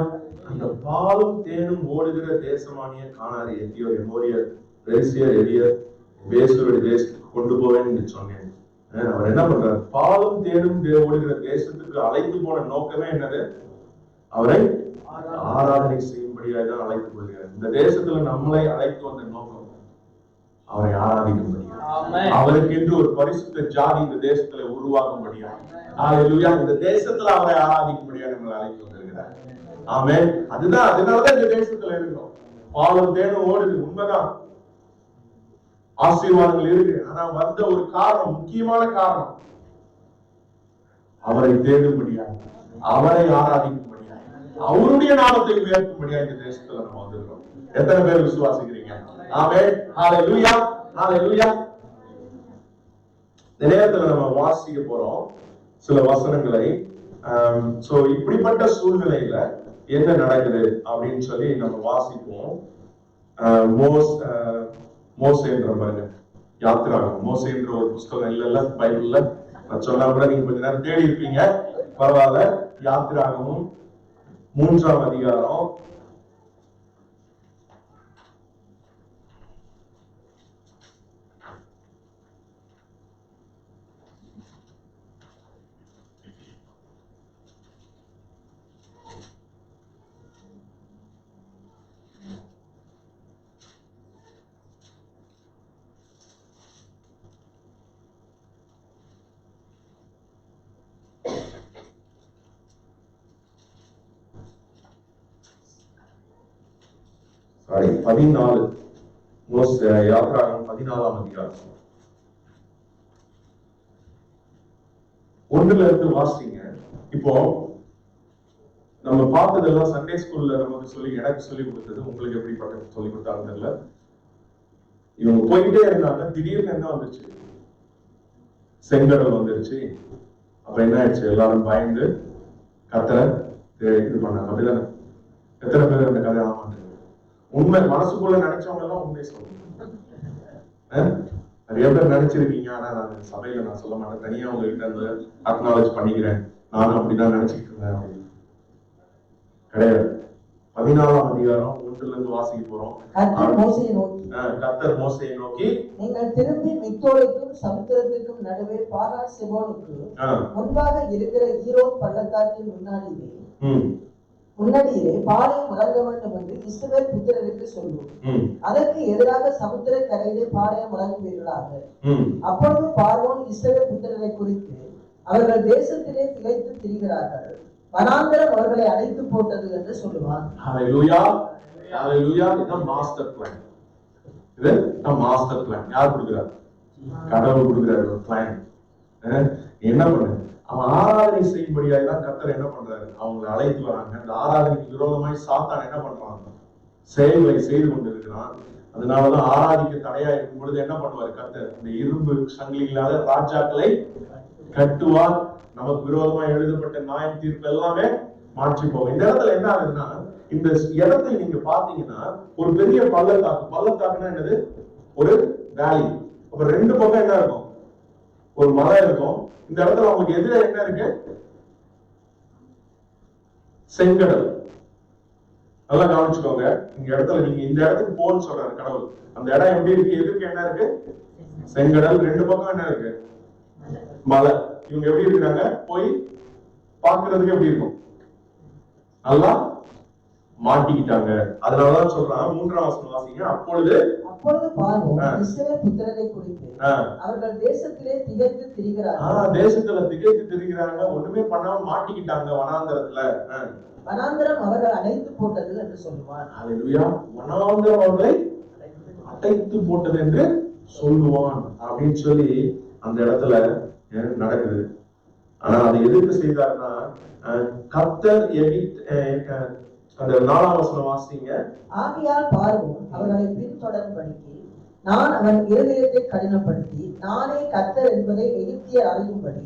அந்த பாலும் தேனும் ஓடுகிற தேசமானிய கானானியர், ஏத்தியர், எமோரியர், பெரிசியர், எவியர், எபேசியருடைய தேசத்துக்கு கொண்டு போவேன் என்று சொன்னேன். அவர் என்ன பண்றார், பாலும் தேனும் ஓடுகிற தேசத்துக்கு அழைத்து போன நோக்கமே என்னது, அவரை ஆராதனை செய்யும்படியாக தான் அழைத்து கொள்கிறார். இந்த தேசத்துல நம்மளை அழைத்து வந்த நோக்கம் அவரை ஆராதிக்கும்படியா, அவருக்கு என்று ஒரு பரிசுத்த ஜாதி இந்த தேசத்துல உருவாக்கும்படியா, இந்த தேசத்துல அவரை ஆராதிக்கும்படியா நம்மளை அழைத்து வந்திருக்கிறார். ஆமென். அதனாலதான் இந்த தேசத்துல இருக்கோம். பாலும் தேனும் ஓடுது, உண்மைதான், ஆசீர்வாதங்கள் இருக்கு. ஆனா வந்த ஒரு காரணம், முக்கியமான காரணம், அவரை தேடும்படியா, அவரை ஆராதிக்கும்படியா, அவருடைய நாமத்தை உயர்த்தும்படியா இந்த தேசத்துல நம்ம வந்திருக்கோம். எத்தனை பேர் விசுவாசிக்கிறீங்க? ஆமென். ஹல்லேலூயா, ஹல்லேலூயா. இந்த நேரத்துல நம்ம வாசிக்க போறோம் சில வசனங்களை. சோ இப்படிப்பட்ட சூழ்நிலையில என்ன நடக்குது அப்படின்னு சொல்லி நம்ம வாசிப்போம். மோசேன்ற பாருங்க, யாத்திராகமம். மோசேன்ற ஒரு புஸ்தகம் இல்ல பைபிள்ல, நான் சொன்னா கூட நீங்க கொஞ்ச நேரம் தேடி இருப்பீங்க, பரவாயில்ல. யாத்திராகமம் 3ஆம் அதிகாரம் 3 14 யாத்ராகமம் 14ஆம் அதிகாரம் 1ல இருந்து வாசிங்க. இப்போ நம்ம பார்த்ததெல்லாம் சண்டே ஸ்கூல்ல நமக்கு எனக்கு சொல்லி கொடுத்தது, உங்களுக்கு எப்படி சொல்லி கொடுத்தாங்க தெரியல. இவங்க போயிட்டே இருந்தாங்க, திடீர்னு என்ன வந்துருச்சு, செங்கடல் வந்துருச்சு. அப்ப என்ன ஆயிடுச்சு, எல்லாரும் பயந்து கர்த்தரை இது பண்ணாங்க. அப்படிதானே? எத்தனை பேர் அந்த கதை ஆமாங்க? உண்மை மனசுக்குள்ள நினைச்சவங்க எல்லாம் உண்மை சொல்லுங்க. நிறைய பேர் நினைச்சிருக்கீங்க, ஆனா நான் சபையில நான் சொல்ல மாட்டேன், தனியா உங்ககிட்ட இருந்து அக்னாலேஜ் பண்ணிக்கிறேன், நானும் அப்படிதான் நினைச்சுக்கிட்டு இருந்தேன் அப்படின்னு. கிடையாது. 14ஆம் அதிகாரம் 1ல இருந்து வாசிக்க போறோம். கர்த்தர் மோசேயை நோக்கி, நீங்கள் திரும்பி மிக்தோலுக்கும் சமுத்திரத்துக்கும் நடுவே பாகால் செபோனுக்கு முன்பாக இருக்கிற ஈரோன் பள்ளத்தாக்கின் முன்னாடியே பாளையம் முழங்க வேண்டும் என்று இஸ்ரவேல் புத்திரருக்கு சொல்லும். அதற்கு எதிராக சமுத்திர கரையிலே பாளையம் முழங்குவீர்களாக. அப்பொழுது பார்வோன் இஸ்ரவேல் புத்திரரை குறித்து, அவர்கள் தேசத்திலே திகைத்து திரிகிறார்கள், வனாந்தரம் அவர்களை அழைத்து போட்டது என்று சொல்லுவான். ஹல்லேலூயா, ஹல்லேலூயா. இதுதான் மாஸ்டர் பிளான். இது மாஸ்டர் பிளான். யார் கொடுக்கிறார்? கடவுள் கொடுக்கிறார் ஒரு பிளான். என்ன பண்ணு, அவன் ஆராதனை செய்யும்படியாக தான் கர்த்தர் என்ன பண்றாரு, அவங்களை அழைத்து வராங்க. அந்த ஆராதனைக்கு விரோதமாய் சாத்தான் என்ன பண்றாங்க, செயல்களை செய்து கொண்டிருக்கிறான். அதனாலதான் ஆராதிக்க தடையா இருக்கும் பொழுது என்ன பண்ணுவார் கர்த்தர், இந்த இரும்பு சங்கிலிகளால ராஜாக்களை கட்டுவார். நமக்கு விரோதமா எழுதப்பட்ட நியாய தீர்ப்பு எல்லாமே மாற்றி போகும். இந்த இடத்துல என்ன ஆகுதுன்னா, இந்த இடத்துல நீங்க பாத்தீங்கன்னா ஒரு பெரிய பள்ளத்தாக்குன்னா என்னது, ஒரு வேலி. அப்ப 2 பக்கம் என்ன இருக்கும், ஒரு மலை இருக்கும். இந்த இடத்துல அவங்களுக்கு எதிர என்ன இருக்கு, செங்கடல். நல்லா கவனிச்சுக்கோங்க. இந்த இடத்துல நீங்க இந்த இடத்துக்கு போன்னு சொல்றாரு கடவுள். அந்த இடம் எப்படி இருக்கு, எதிர்க்கு என்ன இருக்கு, செங்கடல். 2 பக்கம் என்ன இருக்கு, மலை. இவங்க எப்படி இருக்கிறாங்க, போய் பார்க்கிறதுக்கு எப்படி இருக்கும், நல்லா மாட்டிக்கிட்டாங்க. அதனாலதான் சொல்றான் 3ஆம் வசனம் வாசிங்க. அப்பொழுது பார்வோன் இஸ்ரவேல் புத்திரரை குறித்து, அவர்கள் தேசத்திலே திகைத்து திரிகிறார்கள். தேசத்துல திகைத்து திரிகிறாங்க, ஒண்ணுமே பண்ணாம மாட்டிக்கிட்டாங்க வனாந்தரத்துல. வனாந்தரம் அவர்கள் அடைத்து போட்டது என்று சொல்லுவான். ஹல்லேலூயா. வனாந்தரம் அவர்களை அடைத்து போட்டது என்று சொல்லுவான் அப்படின்னு சொல்லி அந்த இடத்துல நடக்குது. ஆனா அதை எதுக்கு செய்தார்னா, கர்த்தர் அந்த 4ஆம் வசனம் வாசிங்க. ஆகையால் பார்வோன் அவர்களை பின்தொடரும்படிக்கு நான் அவன் இருதயத்தை கடினப்படுத்தி, நானே கர்த்தர் என்பதை எகிப்தியர் அறியும்படி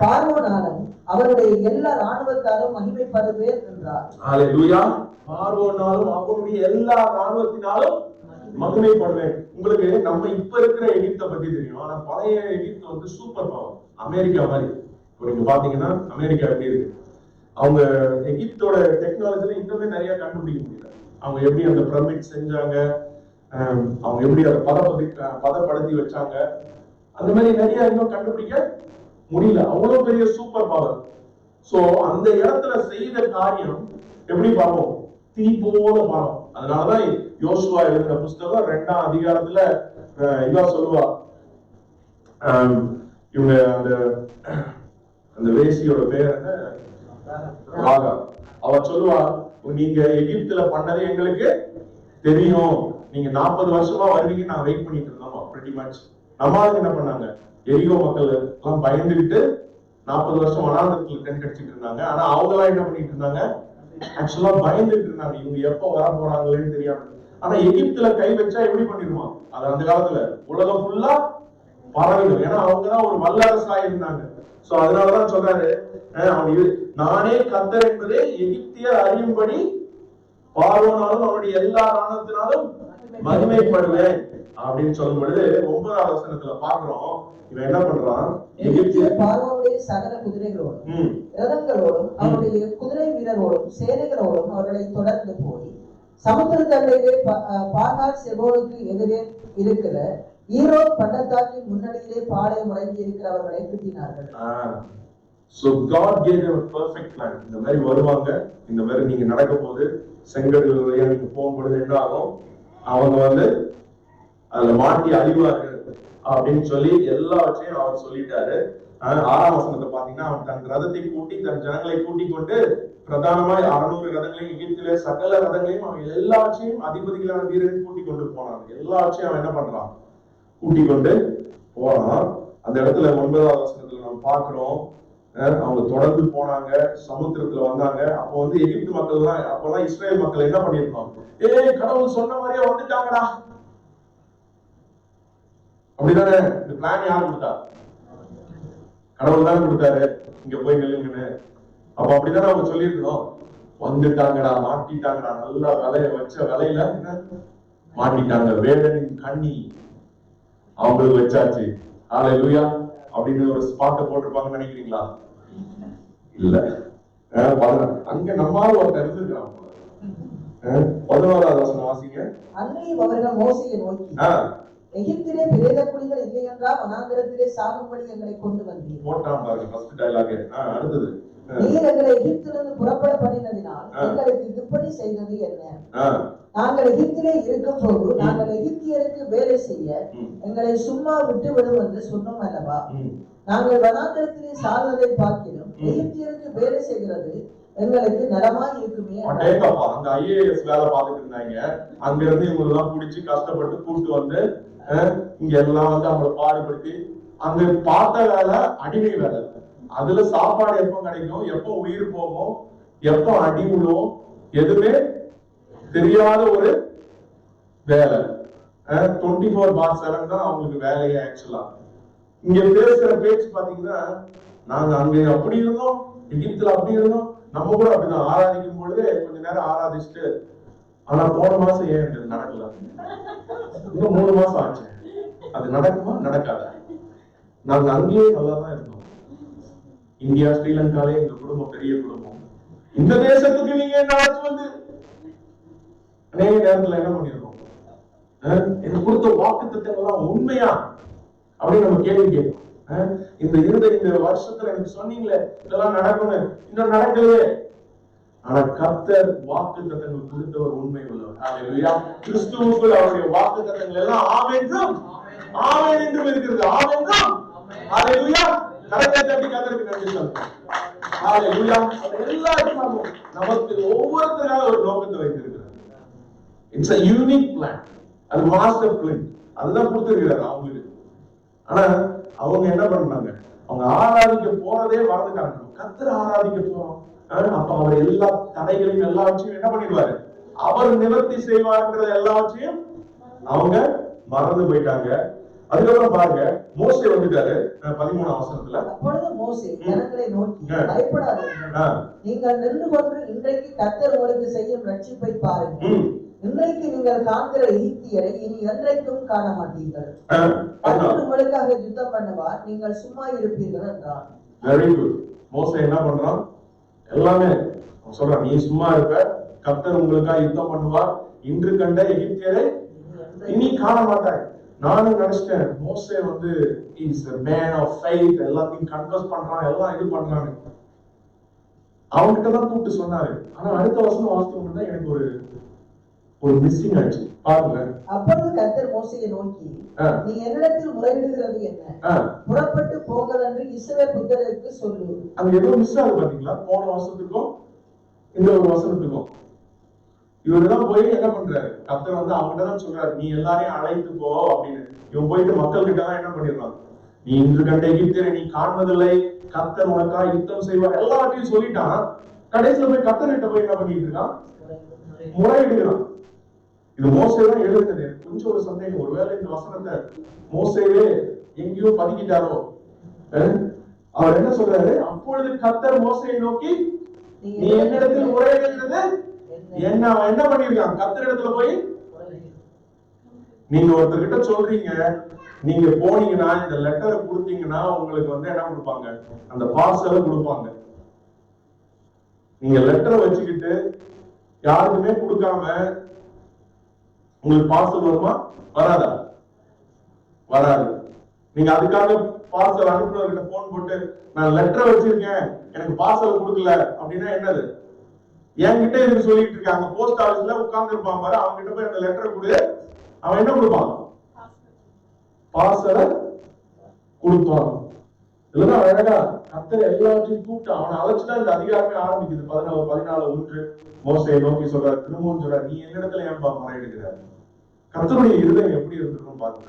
பார்வோனாலும் அவருடைய எல்லா ராணுவத்தாலும் மகிமைப்படுவேன் என்றார். ஹல்லேலூயா. பார்வோனாலும் அவருடைய எல்லா ராணுவத்தினாலும் மகிமைப்படுவேன். உங்களுக்கு நம்ம இப்ப இருக்கிற எகிப்தை பத்தி தெரியும், ஆனா பழைய எகிப்து வந்து சூப்பர் பவர், அமெரிக்கா மாதிரி. இப்போ நீங்க பாத்தீங்கன்னா அமெரிக்கா எப்படி இருக்கு, அவங்க எகிப்தோட டெக்னாலஜில இன்னுமே நிறைய கண்டுபிடிக்க முடியல. அவங்க எப்படி அந்த பிரமிட் செஞ்சாங்க, அவங்க எப்படி அதை பதப்படுத்தி வச்சாங்க, அந்த மாதிரி நிறைய இன்னும் கண்டுபிடிக்க முடியல. அவ்வளவு பெரிய சூப்பர் பவர். சோ அந்த இடத்துல செய்த காரியம் எப்படி பார்ப்போம், தீ போல பாடம். அதனாலதான் யோசுவா எழுதின புஸ்தகம் 2ஆம் அதிகாரத்துல இதா சொல்லுவா, இவங்க அந்த வேசியோட பேர் என்ன, ராகா. அவ சொல்லுவா, நீங்க எகிப்துல பண்ணது எங்களுக்கு தெரியும், நீங்க 40 வருஷமா வருவீங்க, நான் வெயிட் பண்ணிட்டு இருந்தோம். pretty much நம்மளுக்கு என்ன பண்ணாங்க, எரிகோ மக்கள் எல்லாம் பயந்துகிட்டு 40 வருஷம் வனாந்தரத்துல டென்ட் அடிச்சுட்டு இருந்தாங்க. ஆனா அவங்க எல்லாம் என்ன பண்ணிட்டு இருந்தாங்க, ஆக்சுவலா பயந்துட்டு இருந்தாங்க, இவங்க எப்ப வர போறாங்களேன்னு தெரியாம. ஆனா எகிப்துல கை வச்சா எப்படி பண்ணிடுவான், அது அந்த காலத்துல உலகம் ஃபுல்லா பரவிடும். ஏன்னா அவங்கதான் ஒரு வல்லரசா இருந்தாங்க. சோ அதனாலதான் சொல்றாரு, நானே கர்த்தர் என்பதை எகிப்தியர் அறியும்படி பார்வோனாலும் அவனுடைய எல்லா ராணுவத்தினாலும் மகிமைப்படுவேன் அப்படின்னு சொல்லும் பொழுது 9ஆம் வசனத்துல பாக்குறோம், இவன் என்ன பண்றான், எகிப்தியர் பார்வோனுடைய சகல குதிரைகளோடும் ரதங்களோடும் அவருடைய குதிரை வீரரோடும் சேனைகளோடும் அவர்களை தொடர்ந்து போய் சமுத்திர தண்டையிலே பாகால் செபோனுக்கு எதிரே இருக்கிற ஈரோன் பள்ளத்தாக்கின் முன்னணியிலே பாளையம் முழங்கி இருக்கிறவர்களை திட்டினார்கள். So God gave them a perfect plan. இந்த மாதிரி வருவாங்க, இந்த மாதிரி நீங்க நடக்க போது செங்கடல் வழியா நீங்க போகும்பொழுது என்ன ஆகும், அவங்க வந்து அதுல மாட்டி அழிவார்கள் அப்படின்னு சொல்லி எல்லாவற்றையும் அவர் சொல்லிட்டாரு. 6ஆம் வசனத்தை பாத்தீங்கன்னா, அவன் தன் ரதத்தை கூட்டி தன் ஜனங்களை கூட்டிக் கொண்டு பிரதானமாய் 600 ரதங்களையும் எகிப்திலே சகல ரதங்களையும் அவன் எல்லாவற்றையும் அதிபதிகளான வீரரை கூட்டிக் கொண்டு போனான். எல்லாவற்றையும் அவன் என்ன பண்றான்? கூட்டிக் கொண்டு போறான். அந்த இடத்துல 9ஆம் வசனத்துல நம்ம பாக்குறோம், அவங்க தொடர்ந்து போனாங்க, சமுத்திரத்துல வந்தாங்க. அப்போ வந்து எகிப்து மக்கள் எல்லாம், அப்பெல்லாம் இஸ்ரேல் மக்கள் என்ன பண்ணிருப்பாங்க? கடவுள் சொன்ன மாதிரியே வந்துட்டாங்கடா. அப்படிதானே? இந்த பிளான் யார் கொடுத்தா? கடவுள் தானே கொடுத்தாரு, இங்க போய் நில்லுங்கன்னு. அப்ப அப்படிதானே அவங்க சொல்லியிருக்கணும், வந்துட்டாங்கடா, மாட்டிட்டாங்கடா, நல்லா விலைய வச்ச விலையில மாட்டிட்டாங்க, வேடனின் கண்ணி அவங்களுக்கு வச்சாச்சு, ஹல்லேலூயா அப்படின்னு ஒரு ஸ்பாட்டை போட்டிருப்பாங்கன்னு நினைக்கிறீங்களா? இல்ல. அங்க நம்மால ஒரு தெரிஞ்சிருக்கிறான். 11ஆவது வசனம் வாசிங்க. அன்றையும் அவர்கள் மோசேயை நோக்கி, எகிப்திலே பிரேத குழிகள் இல்லை என்றால் வனாந்திரத்திலே சாகும்படி எங்களை கொண்டு வந்தீர். போட்டான் பாருங்க ஃபர்ஸ்ட் டயலாக். அடுத்தது, நீர் எங்களை எகிப்திலிருந்து புறப்பட பண்ணினதினால் எங்களுக்கு இப்படி செய்தது என்ன? நாங்கள் எகிப்திலே இருக்கும் போது நாங்கள் எகிப்தியருக்கு வேலை செய்ய எங்களை சும்மா விட்டு விடும் என்று சொன்னோம் அல்லவா? நாங்கள் வனாந்திரத்திலே சாகுவதை பார்க்கிறோம், எகிப்தியருக்கு வேலை செய்கிறது எங்களுக்கு நலமா இருக்குமே. அங்க ஐஏஎஸ் வேலை பார்த்துட்டு இருந்தாங்க. அங்க இருந்து இவங்க எல்லாம் பிடிச்சி கஷ்டப்பட்டு கூப்பிட்டு வந்து இங்க எல்லாம் வந்து அவங்களை பாடுபடுத்தி, அங்க பார்த்த வேலை அடிமை வேலை. அதுல சாப்பாடு எப்ப கிடைக்கும், எப்ப உயிர் போகும், எப்ப அடி விழும், எதுவுமே தெரியாத ஒரு வேலை. 24/7 தான் அவங்களுக்கு வேலையே. ஆக்சுவலா இங்க பேசுற பேச்சு பாத்தீங்கன்னா, நாங்க அங்க அப்படி இருந்தோம், எகிப்துல அப்படி இருந்தோம், நம்ம கூட அப்படிதான் ஆராதிக்கும் பொழுது கொஞ்ச நேரம் ஆராதிச்சுட்டு, ஆனா போன மாசம் ஏன் இது நடக்கல, இன்னும் 3 மாசம் ஆச்சு, அது நடக்குமா நடக்காத? நாங்க அங்கேயே நல்லா தான் இருந்தோம். இந்தியா ஸ்ரீலங்காலே எங்க குடும்பம் பெரிய குடும்பம். இந்த தேசத்துக்கு நீங்க என்ன வந்து அநேக நேரத்துல என்ன பண்ணிருக்கோம், எனக்கு கொடுத்த வாக்கு திட்டங்கள்லாம் உண்மையா அப்படின்னு நம்ம கேள்வி கேட்போம். இந்த வருஷத்துல எனக்கு சொன்னீங்களே இதெல்லாம் நடக்கும்னு, இன்னும் நடக்கலையே. ஆனா கர்த்தர் வாக்கு தத்தங்கள் கொடுத்தவர் உண்மை உள்ளவர். ஹல்லேலூயா. கிறிஸ்துவுக்குள் அவருடைய வாக்கு தத்தங்கள் எல்லாம் ஆமென்றும் ஆமென் என்றும் இருக்கிறது. ஆமென்றும் ஹல்லேலூயா. கரத்தை தட்டி கர்த்தருக்கு நன்றி சொல்லுங்க. ஹல்லேலூயா. எல்லாரும் நமக்கு ஒவ்வொருத்தராக ஒரு நோக்கத்தை வைத்திருக்கிறார். It's a unique plan. அது மாஸ்டர் பிளான். அதுதான் கொடுத்திருக்கிறார் அவங்களுக்கு. ஆனா அவங்க என்ன பண்ணாங்க, அவங்க ஆராதிக்க போறதே மறந்துட்டாங்க. கர்த்தரை ஆராதிக்க போறோம், அப்ப அவர் எல்லா தடைகளையும் எல்லாவற்றையும் என்ன பண்ணிடுவாரு, அவர் நிவர்த்தி செய்வார்ன்ற எல்லாவற்றையும் அவங்க மறந்து போயிட்டாங்க. அதுக்கப்புறம் பாருங்க, மோசே வந்துட்டாரு 13ஆம் வசனத்துல. அப்பொழுது மோசே ஜனங்களை நோக்கி, பயப்படாதீர்கள், நீங்கள் நின்று கொண்டு இன்றைக்கு கர்த்தர் உங்களுக்கு செய்யும் ரட்சிப்பை பாருங்கள். இன்றைக்கு நீங்கள் காண்கிற எகிப்தியரை இனி என்றைக்கும் காண மாட்டீர்கள். கர்த்தர் உங்களுக்காக யுத்தம் பண்ணுவார், நீங்கள் சும்மா இருப்பீர்கள் என்றார். Very good. மோசே என்ன பண்றான், எல்லாமே சொல்றான், நீ சும்மா இருப்ப, கர்த்தர் உங்களுக்காக யுத்தம் பண்ணுவார், இன்று கண்ட எகிப்தியரை இனி காண மாட்டாங்க. நானும் நினைச்சிட்டேன், மோசே வந்து is a man of faith, எல்லாத்தையும் கன்ஃபஸ் பண்றான், எல்லாம் இது பண்றாங்க. அவன்கிட்ட தான் கூப்பிட்டு சொன்னாரு. ஆனா அடுத்த வசனம் வாசித்தோம்னா எனக்கு ஒரு மிஸ்ஸிங் ஆச்சு. பாருங்க. அப்பொழுது கர்த்தர் மோசேயை நோக்கி, நீ என்னிடத்தில் முறையிடுகிறது என்ன? புறப்பட்டு போங்கள் என்று இஸ்ரவேல் புத்திரருக்கு சொல்லு. அங்க ஏதோ மிஸ் ஆகுது பாத்தீங்களா, போன வசனத்துக்கும் இந்த ஒரு வசனத்துக்கும். இவருதான் போய் என்ன பண்றாரு, கர்த்தர் வந்து அவங்ககிட்ட தான் சொல்றாரு, நீ எல்லாரையும் அழைத்து போ அப்படின்னு. இவன் போயிட்டு மக்கள் கிட்ட தான் என்ன பண்ணிடுறான், நீ இன்று கண்ட எகிப்தியரை நீ காண்பதில்லை, கர்த்தர் உனக்கா யுத்தம் செய்வார், எல்லாத்தையும் சொல்லிட்டான். கடைசியில போய் கர்த்தர் கிட்ட போய் என்ன பண்ணிட்டு இருக்கான், முறையிடுகிறான். இது மோசே தான் எழுதுனது. கொஞ்சம் ஒரு சந்தேகம், ஒருவேளை இந்த வசனத்தை மோசேவே எங்கேயோ பதுக்கிட்டாரோ. அவர் என்ன சொல்றாரு, அப்பொழுது கர்த்தர் மோசேயை நோக்கி, நீ என்னிடத்தில் முறையிடுகிறது என்ன? அவன் என்ன பண்ணிருக்கான், கர்த்தர் இடத்துல போய். நீங்க ஒருத்தர்கிட்ட சொல்றீங்க, நீங்க போனீங்கன்னா இந்த லெட்டரை கொடுத்தீங்கன்னா உங்களுக்கு வந்து என்ன கொடுப்பாங்க, அந்த பார்சலை கொடுப்பாங்க. நீங்க லெட்டரை வச்சுக்கிட்டு யாருக்குமே கொடுக்காம உங்களுக்கு பார்சல் வருமா, வராதா? வராது. நீங்க அதுக்காக பார்சல் அனுப்புனவர்கிட்ட போன் போட்டு, நான் லெட்டரை வச்சிருக்கேன் எனக்கு பார்சல் கொடுக்கல அப்படின்னா என்னது, என்கிட்ட இதுக்கு சொல்லிட்டு இருக்காங்க. போஸ்ட் ஆபீஸ்ல உட்கார்ந்து இருப்பான் பாரு, அவங்க கிட்ட போய் அந்த லெட்டரை கொடு, அவன் என்ன கொடுப்பான், பார்சலை கொடுப்பான். இதுதான் அழகா கர்த்தர் எல்லாவற்றையும் கூப்பிட்டு அவனை அழைச்சுதான் இந்த அதிகாரமே ஆரம்பிக்குது. 14:1 மோசையை நோக்கி சொல்றாரு, திரும்பவும் சொல்றாரு, நீ என்னிடத்துல ஏன்பா முறையிடுகிறாரு? கர்த்தருடைய இருதயம் எப்படி இருந்திருக்கும் பாருங்க.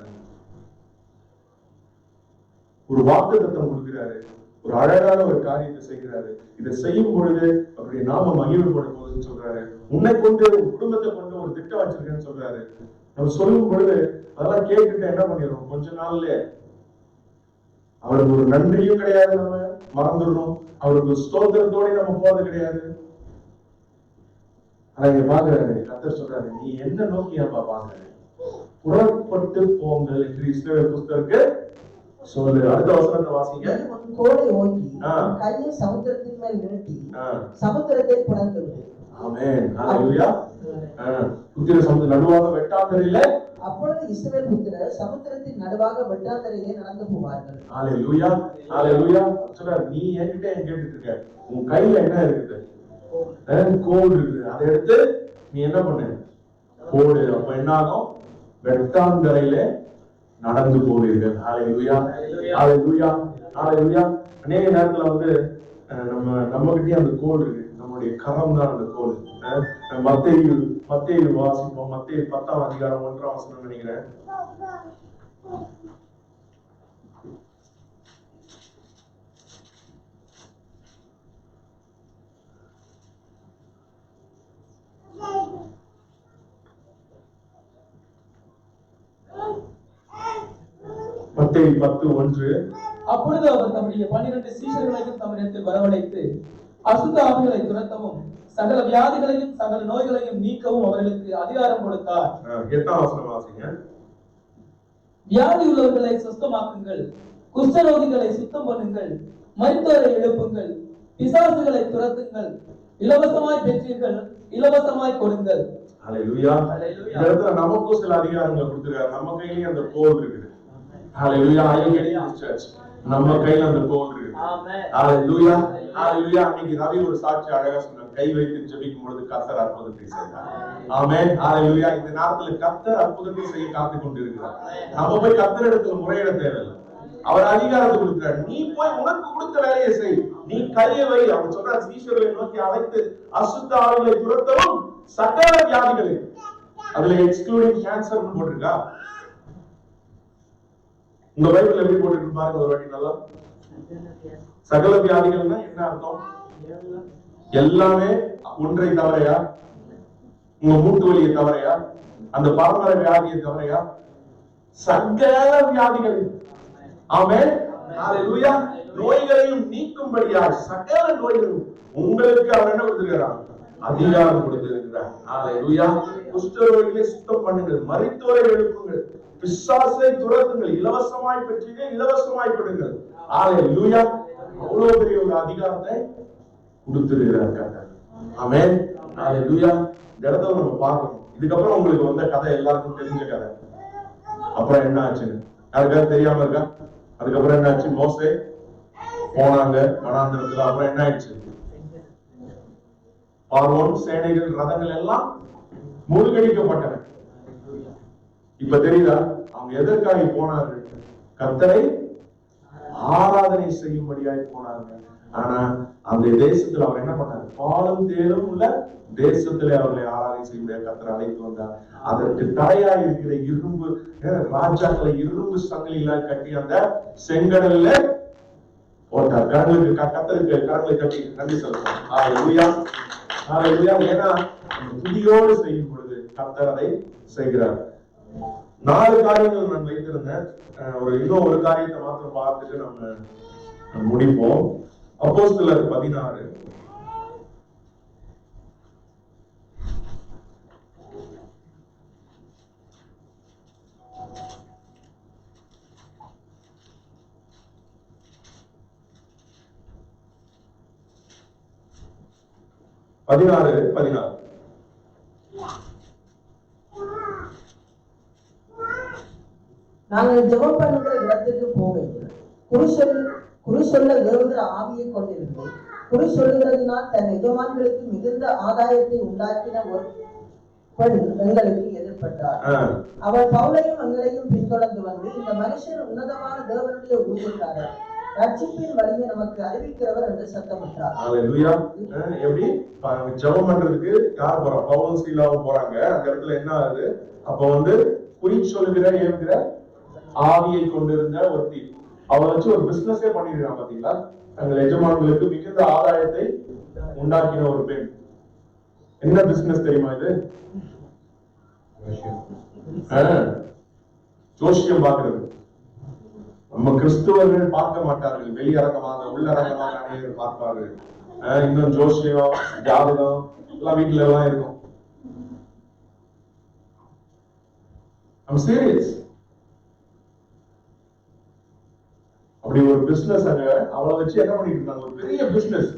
ஒரு வாக்குத்தத்தம் கொடுக்கிறாரு, ஒரு அழகான ஒரு காரியத்தை செய்கிறாரு. இதை செய்யும் பொழுது அவருடைய நாம மகிழ்வுபடும் போதுன்னு சொல்றாரு. உன்னை கொண்டு உன் குடும்பத்தை கொண்டு ஒரு திட்டம் வச்சிருக்கேன்னு சொல்றாரு. நம்ம சொல்லும் பொழுது அதெல்லாம் கேட்டுட்டு என்ன பண்ணிடுறோம், கொஞ்ச நாள்ல அவருக்கு ஒரு நன்றியும் கிடையாது, நம்ம மறந்துடுறோம். அவருக்கு ஸ்தோத்திரத்தோட நம்ம போறது கிடையாது. ஆனா இங்க பாக்குறாரு, கர்த்தர் சொல்றாரு, நீ என்ன நோக்கி அப்பா பாக்குற? புறப்பட்டு போங்கள் என்று இஸ்ரவேல் புத்தருக்கு சொல்லு. அடுத்த வசனத்தை வாசிங்க. உன் கோலை ஓங்கி கையை சமுத்திரத்தின் மேல் நிறுத்தி சமுத்திரத்தை புடந்து விடு. ஆமென். ஹalleluya. புத்திர சமுத்திர நடுவாக வெட்டாந்தரையில, அப்பொழுது இஸ்ரவேல் புத்திரர் சமுத்திரத்தின் நடுவாக வெட்டாந்தரையிலே நடந்து போவார்கள். ஹalleluya. ஹalleluya. சொல்றாரு, நீ என்கிட்ட கேட்டுட்டு இருக்க, உன் கையில என்ன இருக்குது? கோல் இருக்குது. அதை எடுத்து நீ என்ன பண்ணு, போடு. அப்ப என்ன ஆகும்? வெட்டாந்தரையில நடந்து போவீர்கள். ஹalleluya. ஹalleluya. ஹalleluya. அநேக நேரத்துல நம்ம கிட்டே அந்த கோல் இருக்கு, நம்முடைய கரம் தான் அந்த கோல். மத்தேயு வாசிப்போம். மத்தேயு 10ஆம் அதிகாரம் 1ஆம் வசனம் நினைக்கிறேன். மத்தேயு 10:1. அப்பொழுது அவர் தம்முடைய 12 சீஷர்களையும் தம்மிடத்தில் வரவழைத்து அசுத்த ஆவிகளை துரத்தவும் சகல வியாதிகளையும் சகல நோய்களையும் நீக்கவும் அவர்களுக்கு அதிகாரம் கொடுத்தார். 8ஆம் வசனம் வாசிங்க. வியாதி உள்ளவர்களை சுத்தமாக்குங்கள், குஷ்டரோகிகளை சுத்தம் பண்ணுங்கள், மரித்தோரை எழுப்புங்கள், பிசாசுகளை துரத்துங்கள், இலவசமாய் பெற்றீர்கள், இலவசமாய் கொடுங்கள். ஹalleluya. இந்த இடத்துல நமக்கும் சில அதிகாரங்கள் கொடுத்திருக்காரு. நம்ம கையிலேயே அந்த கோல் இருக்குது. ஹalleluya. நம்ம கையில அந்த கோல் இருக்குது. ஹalleluya. ஹalleluya. அன்னைக்கு ரவி ஒரு சாட்சி அழகா சொன்னார், கை வைத்து ஜெபிக்கும் பொழுது கர்த்தர் அற்புதத்தை செய்தார். ஆமென். ஹalleluya. இந்த நேரத்துல கர்த்தர் அற்புதத்தை செய்ய காத்துக் கொண்டிருக்கிறார். நம்ம போய் கர்த்தர் இடத்துல முறையிட தேவையில்லை. அவர் அதிகாரத்தை கொடுக்கிறார். நீ போய் உனக்கு கொடுத்த வேலையை செய், நீ கையை வை. அவர் சொல்றார், சீஷர்களை நோக்கி அழைத்து அசுத்த ஆவிகளை துரத்தவும் சகல வியாதிகளை, அதுல எக்ஸ்க்ளூடிங் கேன்சர் போட்டிருக்கா? உங்க பைபிள் எப்படி போட்டிருக்கு பாருங்க ஒரு வாட்டி நல்லா. சகல வியாதிகள்னா என்ன அர்த்தம்? எல்லாமே ஒன்றை தவறையா? உங்க மூட்டு வலியை தவறையா? அந்த பரம்பரை வியாதியை தவறையா? சகல வியாதிகள். ஆமென். ஹalleluya. நோய்களையும் நீக்கும்படியாக சகல நோய்களும் உங்களுக்கு அவர் என்ன கொடுத்திருக்கிறார்? அதிகாரம் கொடுத்திருக்கிறார். ஹalleluya. குஷ்டரோகிகளை சுத்தம் பண்ணுங்கள், மரித்தோரை எழுப்புங்கள், பிசாசை துரத்துங்கள், இலவசமாய் பெற்றீர்கள், இலவசமாய் கொடுங்கள். ஹalleluya. அவ்வளவு பெரிய ஒரு அதிகாரத்தை கொடுத்திருக்கிறார் கர்த்தர். ஆமென். ஹalleluya. இந்த இடத்துல நம்ம பார்க்கணும். இதுக்கப்புறம் உங்களுக்கு வந்த கதை எல்லாருக்கும் தெரிஞ்ச கதை. அப்புறம் என்ன ஆச்சுன்னு யாருக்காவது தெரியாம இருக்கா? அதுக்கப்புறம் என்ன ஆச்சு? மோசே போனாங்க வனாந்திரத்துல. அப்புறம் என்ன ஆயிடுச்சு? பார்வோன் சேனைகள் ரதங்கள் எல்லாம் மூழ்கடிக்கப்பட்டன. இப்ப தெரியுதா அவங்க எதற்காக போனார்கள்? கர்த்தரை ஆராதனை செய்யும்படியாய் போனாங்க. ஆனா அந்த தேசத்துல அவர் என்ன பண்ணாரு? பாலும் தேனும் உள்ள தேசத்திலே அவர்களை ஆராதனை செய்யும்படியாக கர்த்தர் அழைத்து வந்தார். அதற்கு தடையா இருக்கிற இரும்பு ராஜாக்களை இரும்பு சங்கிலிகளால் கட்டி அந்த செங்கடல்ல போட்டார். கர்த்தருக்கு கரங்களை கட்டி நன்றி சொல்றோம். ஹalleluya. ஹalleluya. ஏன்னா துதியோடு செய்யும் பொழுது கர்த்தர் அதை செய்கிறார். 4 காரியங்கள் நான் வைத்திருந்தேன். இன்னும் ஒரு காரியத்தை மாத்திரம் பார்த்துட்டு நம்ம முடிப்போம். அப்போஸ்தலர் 16. நாங்கள் ஜெபம் பண்ணுகிற இடத்துக்கு போகையில் குறி சொல்ல ஏவுகிற ஆவியை கொண்டிருந்தோம். குறி சொல்லுகிறதுனால் தன் எஜமான்களுக்கு மிகுந்த ஆதாயத்தை உண்டாக்கின ஒரு பெண் எங்களுக்கு எதிர்பட்டார். அவர் பவுலையும் எங்களையும் பின்தொடர்ந்து வந்து, இந்த மனுஷன் உன்னதமான தேவனுடைய ஊழியக்காரர், ரட்சிப்பின் வழியை நமக்கு அறிவிக்கிறவர் என்று சத்தமிட்டார். ஹalleluya. எப்படி ஜெபம் பண்றதுக்கு யார் போறா? பவுலும் சீலாவும் போறாங்க. அந்த இடத்துல என்ன ஆகுது? அப்ப வந்து குறி சொல்லுகிற ஏவுகிற ஆவியை கொண்டிருந்த ஒருத்தி அவளை வச்சு ஒரு பிசினஸே பண்ணிருக்காங்க. பாத்தீங்களா? தங்கள் எஜமான்களுக்கு மிகுந்த ஆதாயத்தை உண்டாக்கின ஒரு பெண். என்ன பிசினஸ் தெரியுமா இது? ஜோசியம் பார்க்கிறது. நம்ம கிறிஸ்துவர்கள் பார்க்க மாட்டார்கள், வெளியரங்கமாக உள்ளரங்கமாக அநேகர் பார்ப்பார்கள். இன்னும் ஜோசியம் ஜாதகம் எல்லாம் வீட்டுல எல்லாம் இருக்கும். I'm serious. அப்படி ஒரு பிசினஸ் அங்க அவளை வச்சு என்ன பண்ணிட்டு இருந்தாங்க? ஒரு பெரிய பிசினஸ்.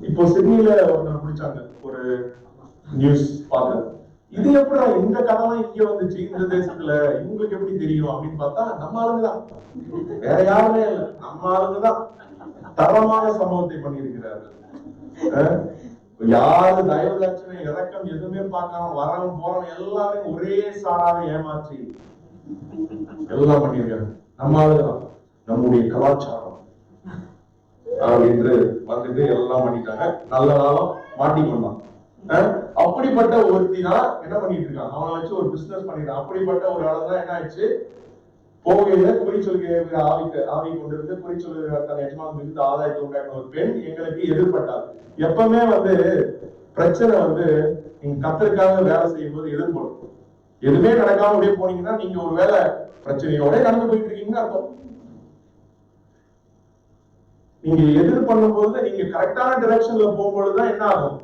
இப்போ சிட்னில ஒருத்தர் பிடிச்சாங்க, ஒரு நியூஸ் பார்த்தேன். இது எப்படா இந்த கதைலாம் இங்க வந்துச்சு இந்த தேசத்துல, இவங்களுக்கு எப்படி தெரியும் அப்படின்னு பார்த்தா நம்ம ஆளுங்கதான், வேற யாருமே இல்ல, நம்ம ஆளுங்கதான் தரமான சம்பவத்தை பண்ணியிருக்கிறார்கள். யாரு தயவு லட்சணை இறக்கம் எதுவுமே பார்க்காம வரவன் போறவன் எல்லாரும் ஒரே சாராக ஏமாற்றி எல்லாம் பண்ணியிருக்காங்க. நம்ம ஆளுதான், நம்முடைய கலாச்சாரம் என்று வந்துட்டு எல்லாம் பண்ணிட்டாங்க. நல்ல நாளும் மாட்டிக்கொண்டான். அப்படிப்பட்ட ஒருத்தினா என்ன பண்ணிட்டு இருக்கான்? அவனை வச்சு ஒரு பிசினஸ் பண்ணிட்டான். அப்படிப்பட்ட ஒரு ஆளுதான் என்ன ஆயிடுச்சு? போகையில குறிச்சொல்கிற ஆவி கொண்டிருந்து குறிச்சொல்கிற தன் எஜமான் மிகுந்த ஆதாயத்தை உண்டாக்கின ஒரு பெண் எங்களுக்கு எதிர்பட்டார். எப்பவுமே வந்து பிரச்சனை வந்து நீங்க கத்தருக்காக வேலை செய்யும் போது எதிர்படும். எதுவுமே நடக்காம அப்படியே போனீங்கன்னா நீங்க ஒரு வேலை பிரச்சனையோட நடந்து போயிட்டு இருக்கீங்கன்னு அர்த்தம். நீங்க எதிர் பண்ணும் போது நீங்க கரெக்டான டைரக்ஷன்ல போகும்பொழுதுதான் என்ன ஆகும்?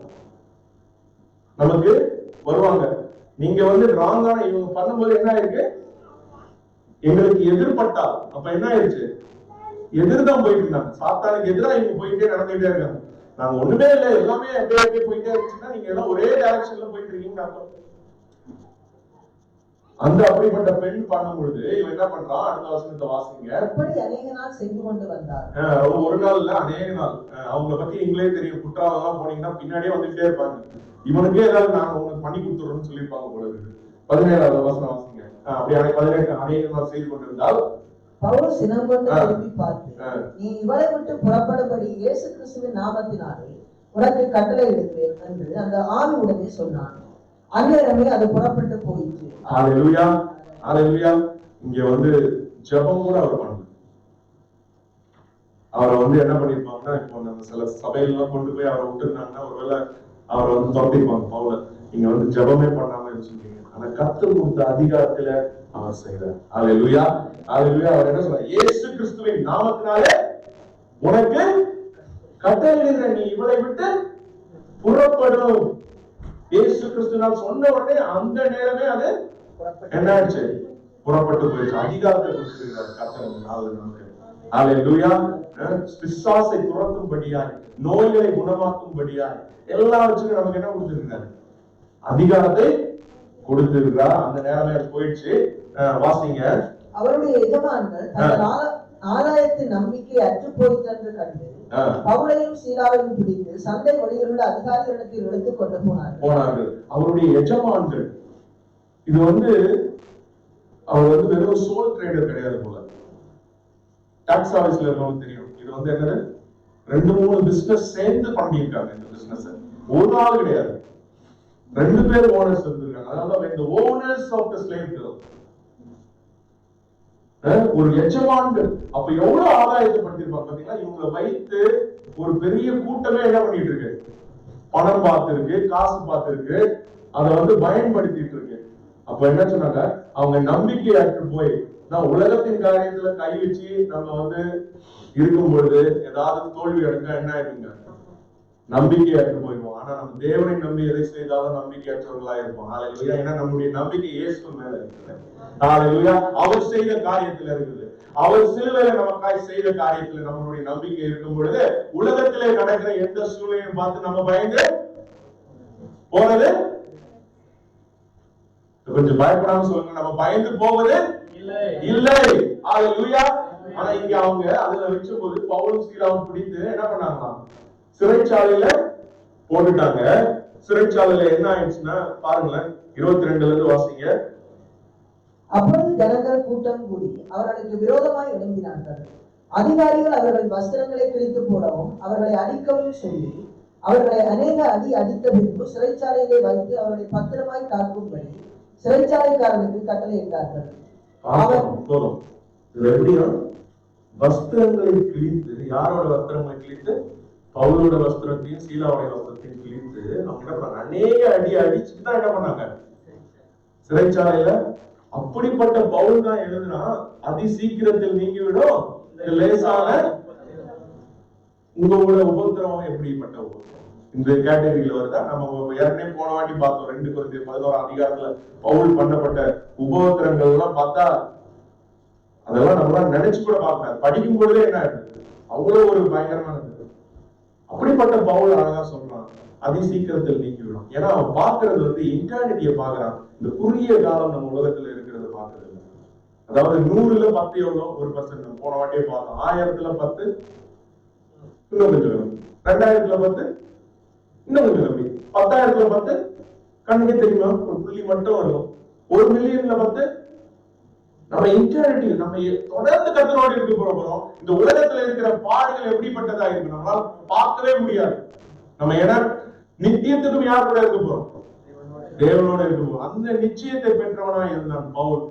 நமக்கு வருவாங்க. நீங்க வந்து ராங்கான இவங்க பண்ணும்போது என்ன ஆயிருக்கு? எங்களுக்கு எதிர்பட்டால் அப்ப என்ன ஆயிடுச்சு? எதிர்தான் போயிட்டு இருந்தாங்க. சாத்தானுக்கு எதிராக இவங்க போயிட்டே நடந்துகிட்டே இருக்காங்க. நாங்க ஒண்ணுமே இல்லை, எல்லாமே அப்படியே போயிட்டே இருந்துச்சுன்னா நீங்க எல்லாம் ஒரே டைரக்ஷன்ல போயிட்டு இருக்கீங்கன்னு அர்த்தம். அந்த அப்படிப்பட்ட பெண் பண்ணும் பொழுது இவன் என்ன பண்றான்? அடுத்த வசனத்தை வாசிங்க. அப்படி அநேக நாள் சென்று கொண்டு வந்தார். ஒரு நாள் இல்ல, அநேக நாள். அவங்கள பத்தி நீங்களே தெரியும். குற்றாலம் எல்லாம் போனீங்கன்னா பின்னாடியே வந்துட்டே இருப்பாங்க. இவனுக்கே ஏதாவது நாங்க உனக்கு பண்ணி கொடுத்துறோம்னு சொல்லியிருப்பாங்க போல இருக்கு. 17வது வசனம் வாசிங்க. அப்படியே 18 அநேக நாள் செய்து கொண்டிருந்தால் பவுல் சினம் கொண்டு திரும்பி பார்த்து, நீ இவளை விட்டு புறப்படும்படி இயேசு கிறிஸ்துவின் நாமத்தினாலே உனக்கு கட்டளை எடுப்பேன் என்று அந்த ஆவி உடனே சொன்னான். அந்நேரமே அது புறப்பட்டு போயிற்று. ஹalleluya, ஹalleluya. இங்க வந்து ஜெபம் கூட அவர் பண்ணல. அவரை வந்து என்ன பண்ணிருப்பாங்கன்னா, இப்போ நம்ம சில சபையெல்லாம் கொண்டு போய் அவரை விட்டுருந்தாங்கன்னா ஒருவேளை அவரை வந்து துரத்திருப்பாங்க. பவுல நீங்க வந்து ஜெபமே பண்ணாம சொல்றீங்க. ஆனா கர்த்தர் கொடுத்த அதிகாரத்துல அவர் செய்தார். ஹalleluya, ஹalleluya. அவர் என்ன சொல்றார்? இயேசு கிறிஸ்துவின் நாமத்தினாலே உனக்கு கட்டளையிடுகிறேன், நீ இவளை விட்டு புறப்படும். இயேசு கிறிஸ்துவினால் சொன்ன உடனே அந்த நேரமே அது என்ன ஆச்சு? புறப்பட்டு போயிடுச்சு. அதிகாரத்தை கொடுத்திருக்கிறார் கர்த்தர் நாலு நாட்கள். ஹalleluya. பிசாசை துரத்தும்படியாய், நோய்களை குணமாக்கும்படியாய் எல்லாம் வச்சு நமக்கு என்ன கொடுத்திருக்கிறார்? அதிகாரத்தை கொடுத்திருக்கிறார். அந்த நேரமே போயிடுச்சு. வாசிங்க. அவருடைய எஜமான்கள் தங்கள் ஆதாயத்தின் நம்பிக்கை அற்று போயிற்று என்று கண்டு பவுலையும் சீலாவையும் பிடித்து சந்தை வழியிலுள்ள அதிகாரிகளிடத்தில் எடுத்துக் கொண்டு போனார்கள். அவருடைய எஜமான்கள் இது வந்து அவர் வந்து வெறும் சோல் ட்ரேடர் கிடையாது போல. டாக்ஸ் ஆபீஸ்ல இருக்கவங்களுக்கு தெரியும். இது வந்து என்னது? 2-3 பிசினஸ் சேர்ந்து பண்ணியிருக்காங்க. இந்த பிசினஸ் ஒரு ஆள் கிடையாது, 2 பேர் ஓனர்ஸ் இருந்திருக்காங்க. அதனால இந்த owners of the slave girl ஒரு எஜமான்கள். அப்ப எவ்வளவு ஆதாயத்தை படுத்திருப்பாங்க பாத்தீங்களா? இவங்களை வைத்து ஒரு பெரிய கூட்டமே என்ன பண்ணிட்டு இருக்கு? பணம் பார்த்திருக்கு, காசு பார்த்திருக்கு, அதை வந்து பயன்படுத்திட்டு இருக்கு. அப்ப என்ன சொன்னாங்க? அவங்க நம்பிக்கை அற்று போய் நான் உலகத்தின் காரியத்துல கை வச்சு நம்ம வந்து இருக்கும் பொழுது ஏதாவது தோல்வி எடுக்க என்ன ஆயிருங்க? நம்பிக்கை அற்று போயிடுவோம். ஆனா நம்ம தேவனை நம்பி எதை செய்தாலும் நம்பிக்கை அற்றவர்களா இருப்போம். ஹalleluya. ஏன்னா நம்முடைய நம்பிக்கை இயேசு மேல இருக்குது. ஹalleluya. அவர் செய்த காரியத்துல இருக்குது. அவர் சிலுவையில நமக்காய் செய்த காரியத்துல நம்மளுடைய நம்பிக்கை இருக்கும் பொழுது உலகத்திலே நடக்கிற எந்த சூழ்நிலையும் பார்த்து நம்ம பயந்து போறது கொஞ்சம் பயப்படாம சொல்லுங்க. நம்ம பயந்து போவது இல்லை. ஹalleluya. ஆனா இங்க அவங்க அதுல வச்ச போது பவுலும் சீலாவும் பிடித்து என்ன பண்ணாங்களாம்? சிறைச்சாலையில போட்டுட்டாங்க. சிறைச்சாலையில என்ன ஆயிடுச்சுன்னா பாருங்களேன், 22ல இருந்து வாசிங்க. அப்பொழுது ஜனங்கள் கூட்டம் கூடி அவர்களுக்கு விரோதமாய் எழும்பினார்கள். அதிகாரிகள் அவர்கள் வஸ்திரங்களை கிழித்து போடவும் அவர்களை அடிக்கவும் சொல்லி அவர்களை அநேக அடி அடித்த பின்பு சிறைச்சாலையிலே வைத்து அவர்களை பத்திரமாய் காக்கும்படி சிறைச்சாலைக்காரனுக்கு கட்டளையிட்டார்கள். போதும். வஸ்திரங்களை கிழித்து, யாரோட வஸ்திரங்களை கிழித்து? பவுலோட வஸ்திரத்தையும் சீலாவுடைய வஸ்திரத்தையும் கிழித்து அவங்க அநேக அடி அடிச்சுட்டு தான் என்ன பண்ணாங்க சிறைச்சாலையில. அப்படிப்பட்ட பவுல் தான் எழுதுனா, அதி சீக்கிரத்தில் நீங்கிவிடும் லேசான உங்களோட உபத்திரம். எப்படிப்பட்ட உபத்திரம் இந்த கேட்டகரியில வருதா? நம்ம ஏற்கனவே போன வாட்டி பார்த்தோம் 2 கொரிந்தியர் 11 அதிகாரத்துல பவுல் பண்ணப்பட்ட உபத்திரங்கள் எல்லாம் பார்த்தா அதெல்லாம் நம்மளால நினைச்சு கூட பார்க்க படிக்கும் பொழுதே என்ன இருக்கு, அவ்வளவு ஒரு பயங்கரமானது. அப்படிப்பட்ட பவுல் அழகா சொல்றான், அதி சீக்கிரத்தில் நீங்கிவிடும். ஏன்னா அவன் பாக்குறது இன்டர்நெட்டிய பாக்குறான். இந்த குறுகிய காலம் நம்ம உலகத்துல இருக்கிறத பாக்குறது இல்லை. அதாவது 100ல 10 எவ்வளோ, 1%. போன வாட்டியே பார்த்தோம். 1000ல 10 இன்னும் கொஞ்சம் கம்மி, 2000ல 10 இன்னும் கொஞ்சம் கம்மி, 10,000ல 10 கண்ணுக்கே தெரியுமா ஒரு புள்ளி மட்டும் வரும், 1 மில்லியன்ல 10. நம்ம இன்டர்நெட் நம்ம தொடர்ந்து கத்தரோடு இருக்க போறோம். இந்த உலகத்துல இருக்கிற பாடுகள் எப்படிப்பட்டதா இருக்கு நம்மளால பார்க்கவே முடியாது. நம்ம ஏன்னா நித்தியத்துக்கும் யார் கூட இருக்க போறோம்? தேவனோட இருக்க போறோம். அந்த நிச்சயத்தை பெற்றவனா இருந்தான் பவுல்.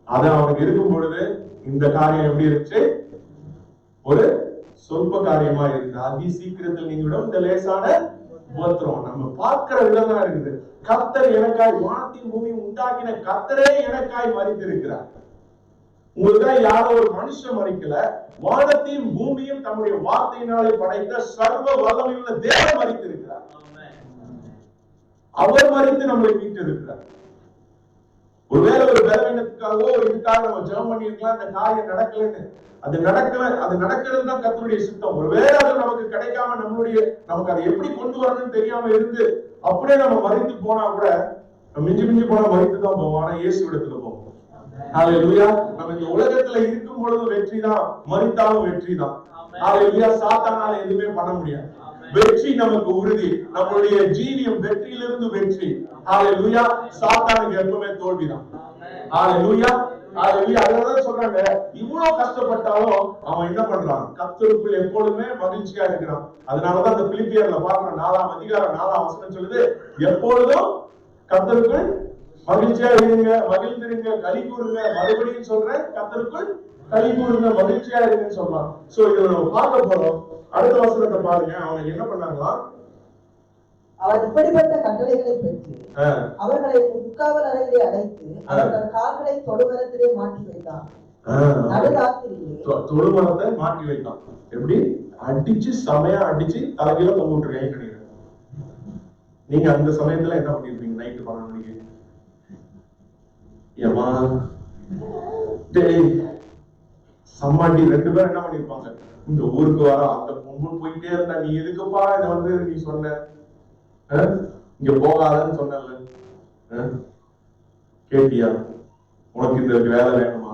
அது அவனுக்கு இருக்கும் பொழுது இந்த காரியம் எப்படி இருந்துச்சு? ஒரு சொற்ப காரியமா இருக்கு. அதி சீக்கிரத்தில் நீங்க விட இந்த லேசான உபத்திரம் நம்ம பார்க்கிற விதம் தான் இருக்குது. கர்த்தர் எனக்காய் வானத்தையும் பூமியும் உண்டாக்கின கர்த்தரே எனக்காய் மரித்திருக்கிறார். உங்களுக்காக யாரோ ஒரு மனுஷன் மறிக்கல, வானத்தையும் பூமியும் தம்முடைய வார்த்தையினாலே படைத்த சர்வ வல்லமையுள்ள தேவன் மரித்திருக்கிறார். அவர் மரித்து நம்மளை மீட்டிருக்கிறார். ஒருவேளை ஒரு பலவீனத்துக்காகவோ ஒரு இதுக்காக நம்ம ஜெபம் பண்ணிருக்கலாம், அந்த காரியம் நடக்கலன்னு. அது நடக்கிறது தான் கர்த்தருடைய சித்தம். ஒருவேளை அது நமக்கு கிடைக்காம நமக்கு அதை எப்படி கொண்டு வரணும்னு தெரியாம இருந்து அப்படியே நம்ம மறித்து போனா கூட மிஞ்சி போனா மறித்து தான் போவோம். ஆனா இயேசு இடத்துல போவோம். ஹல்லேலூயா. நம்ம இந்த உலகத்துல இருக்கும் பொழுது வெற்றி தான், மரித்தாலும் வெற்றி தான். ஹல்லேலூயா. சாத்தானால எதுவுமே பண்ண முடியாது. வெற்றி நமக்கு உறுதி. நம்மளுடைய ஜீவியம் வெற்றியிலிருந்து வெற்றி. ஹல்லேலூயா. சாத்தானுக்கு எப்பவுமே தோல்விதான். ஹல்லேலூயா. ஹல்லேலூயா. அதனால சொல்றாங்க, இவ்வளவு கஷ்டப்பட்டாலும் அவன் என்ன பண்றான்? கர்த்தருக்குள் எப்பொழுதுமே மகிழ்ச்சியா இருக்கிறான். அதனாலதான் இந்த பிலிப்பியர்ல பார்க்கிறோம் 4ஆம் அதிகாரம் 4ஆம் வசனம் சொல்லுது, எப்பொழுதும் கர்த்தருக்குள் மகிழ்ச்சியா இருங்க, மகிழ்ந்திருங்க, களி கூறுங்க. மறுபடியும் சொல்றேன், கர்த்தருக்குள் களி கூறுங்க, மகிழ்ச்சியா இருங்கன்னு சொல்றான். சோ இதை நம்ம பார்க்க போறோம். அடுத்த வசனத்தை பாருங்க. அவங்க என்ன பண்ணாங்களா? அவர் இப்படிப்பட்ட கட்டளைகளை பெற்று அவர்களை உட்காவல் அறையிலே அடைத்து அவர்கள் கால்களை தொடுமரத்திலே மாட்டி வைத்தான். நடுராத்திரியிலே தொடுமரத்தை மாட்டி வைத்தான். எப்படி அடிச்சு சமயா அடிச்சு தலையில தொங்க விட்டுருக்கேன்னு நினைக்கிறேன். நீங்க அந்த சமயத்துல என்ன பண்ணிருப்பீங்க? நைட்டு 12 மணிக்கு ஏமா டேய் சம்மாட்டி 2 பேரும் என்ன பண்ணிருப்பாங்க? இந்த ஊருக்கு வர அந்த பொண்ணு போயிட்டே இருந்தா, நீ எதுக்குப்பா இதை நீ சொன்ன, இங்க போகாதன்னு சொன்னல, கேட்டியா? உனக்கு இந்த வேலை வேணுமா?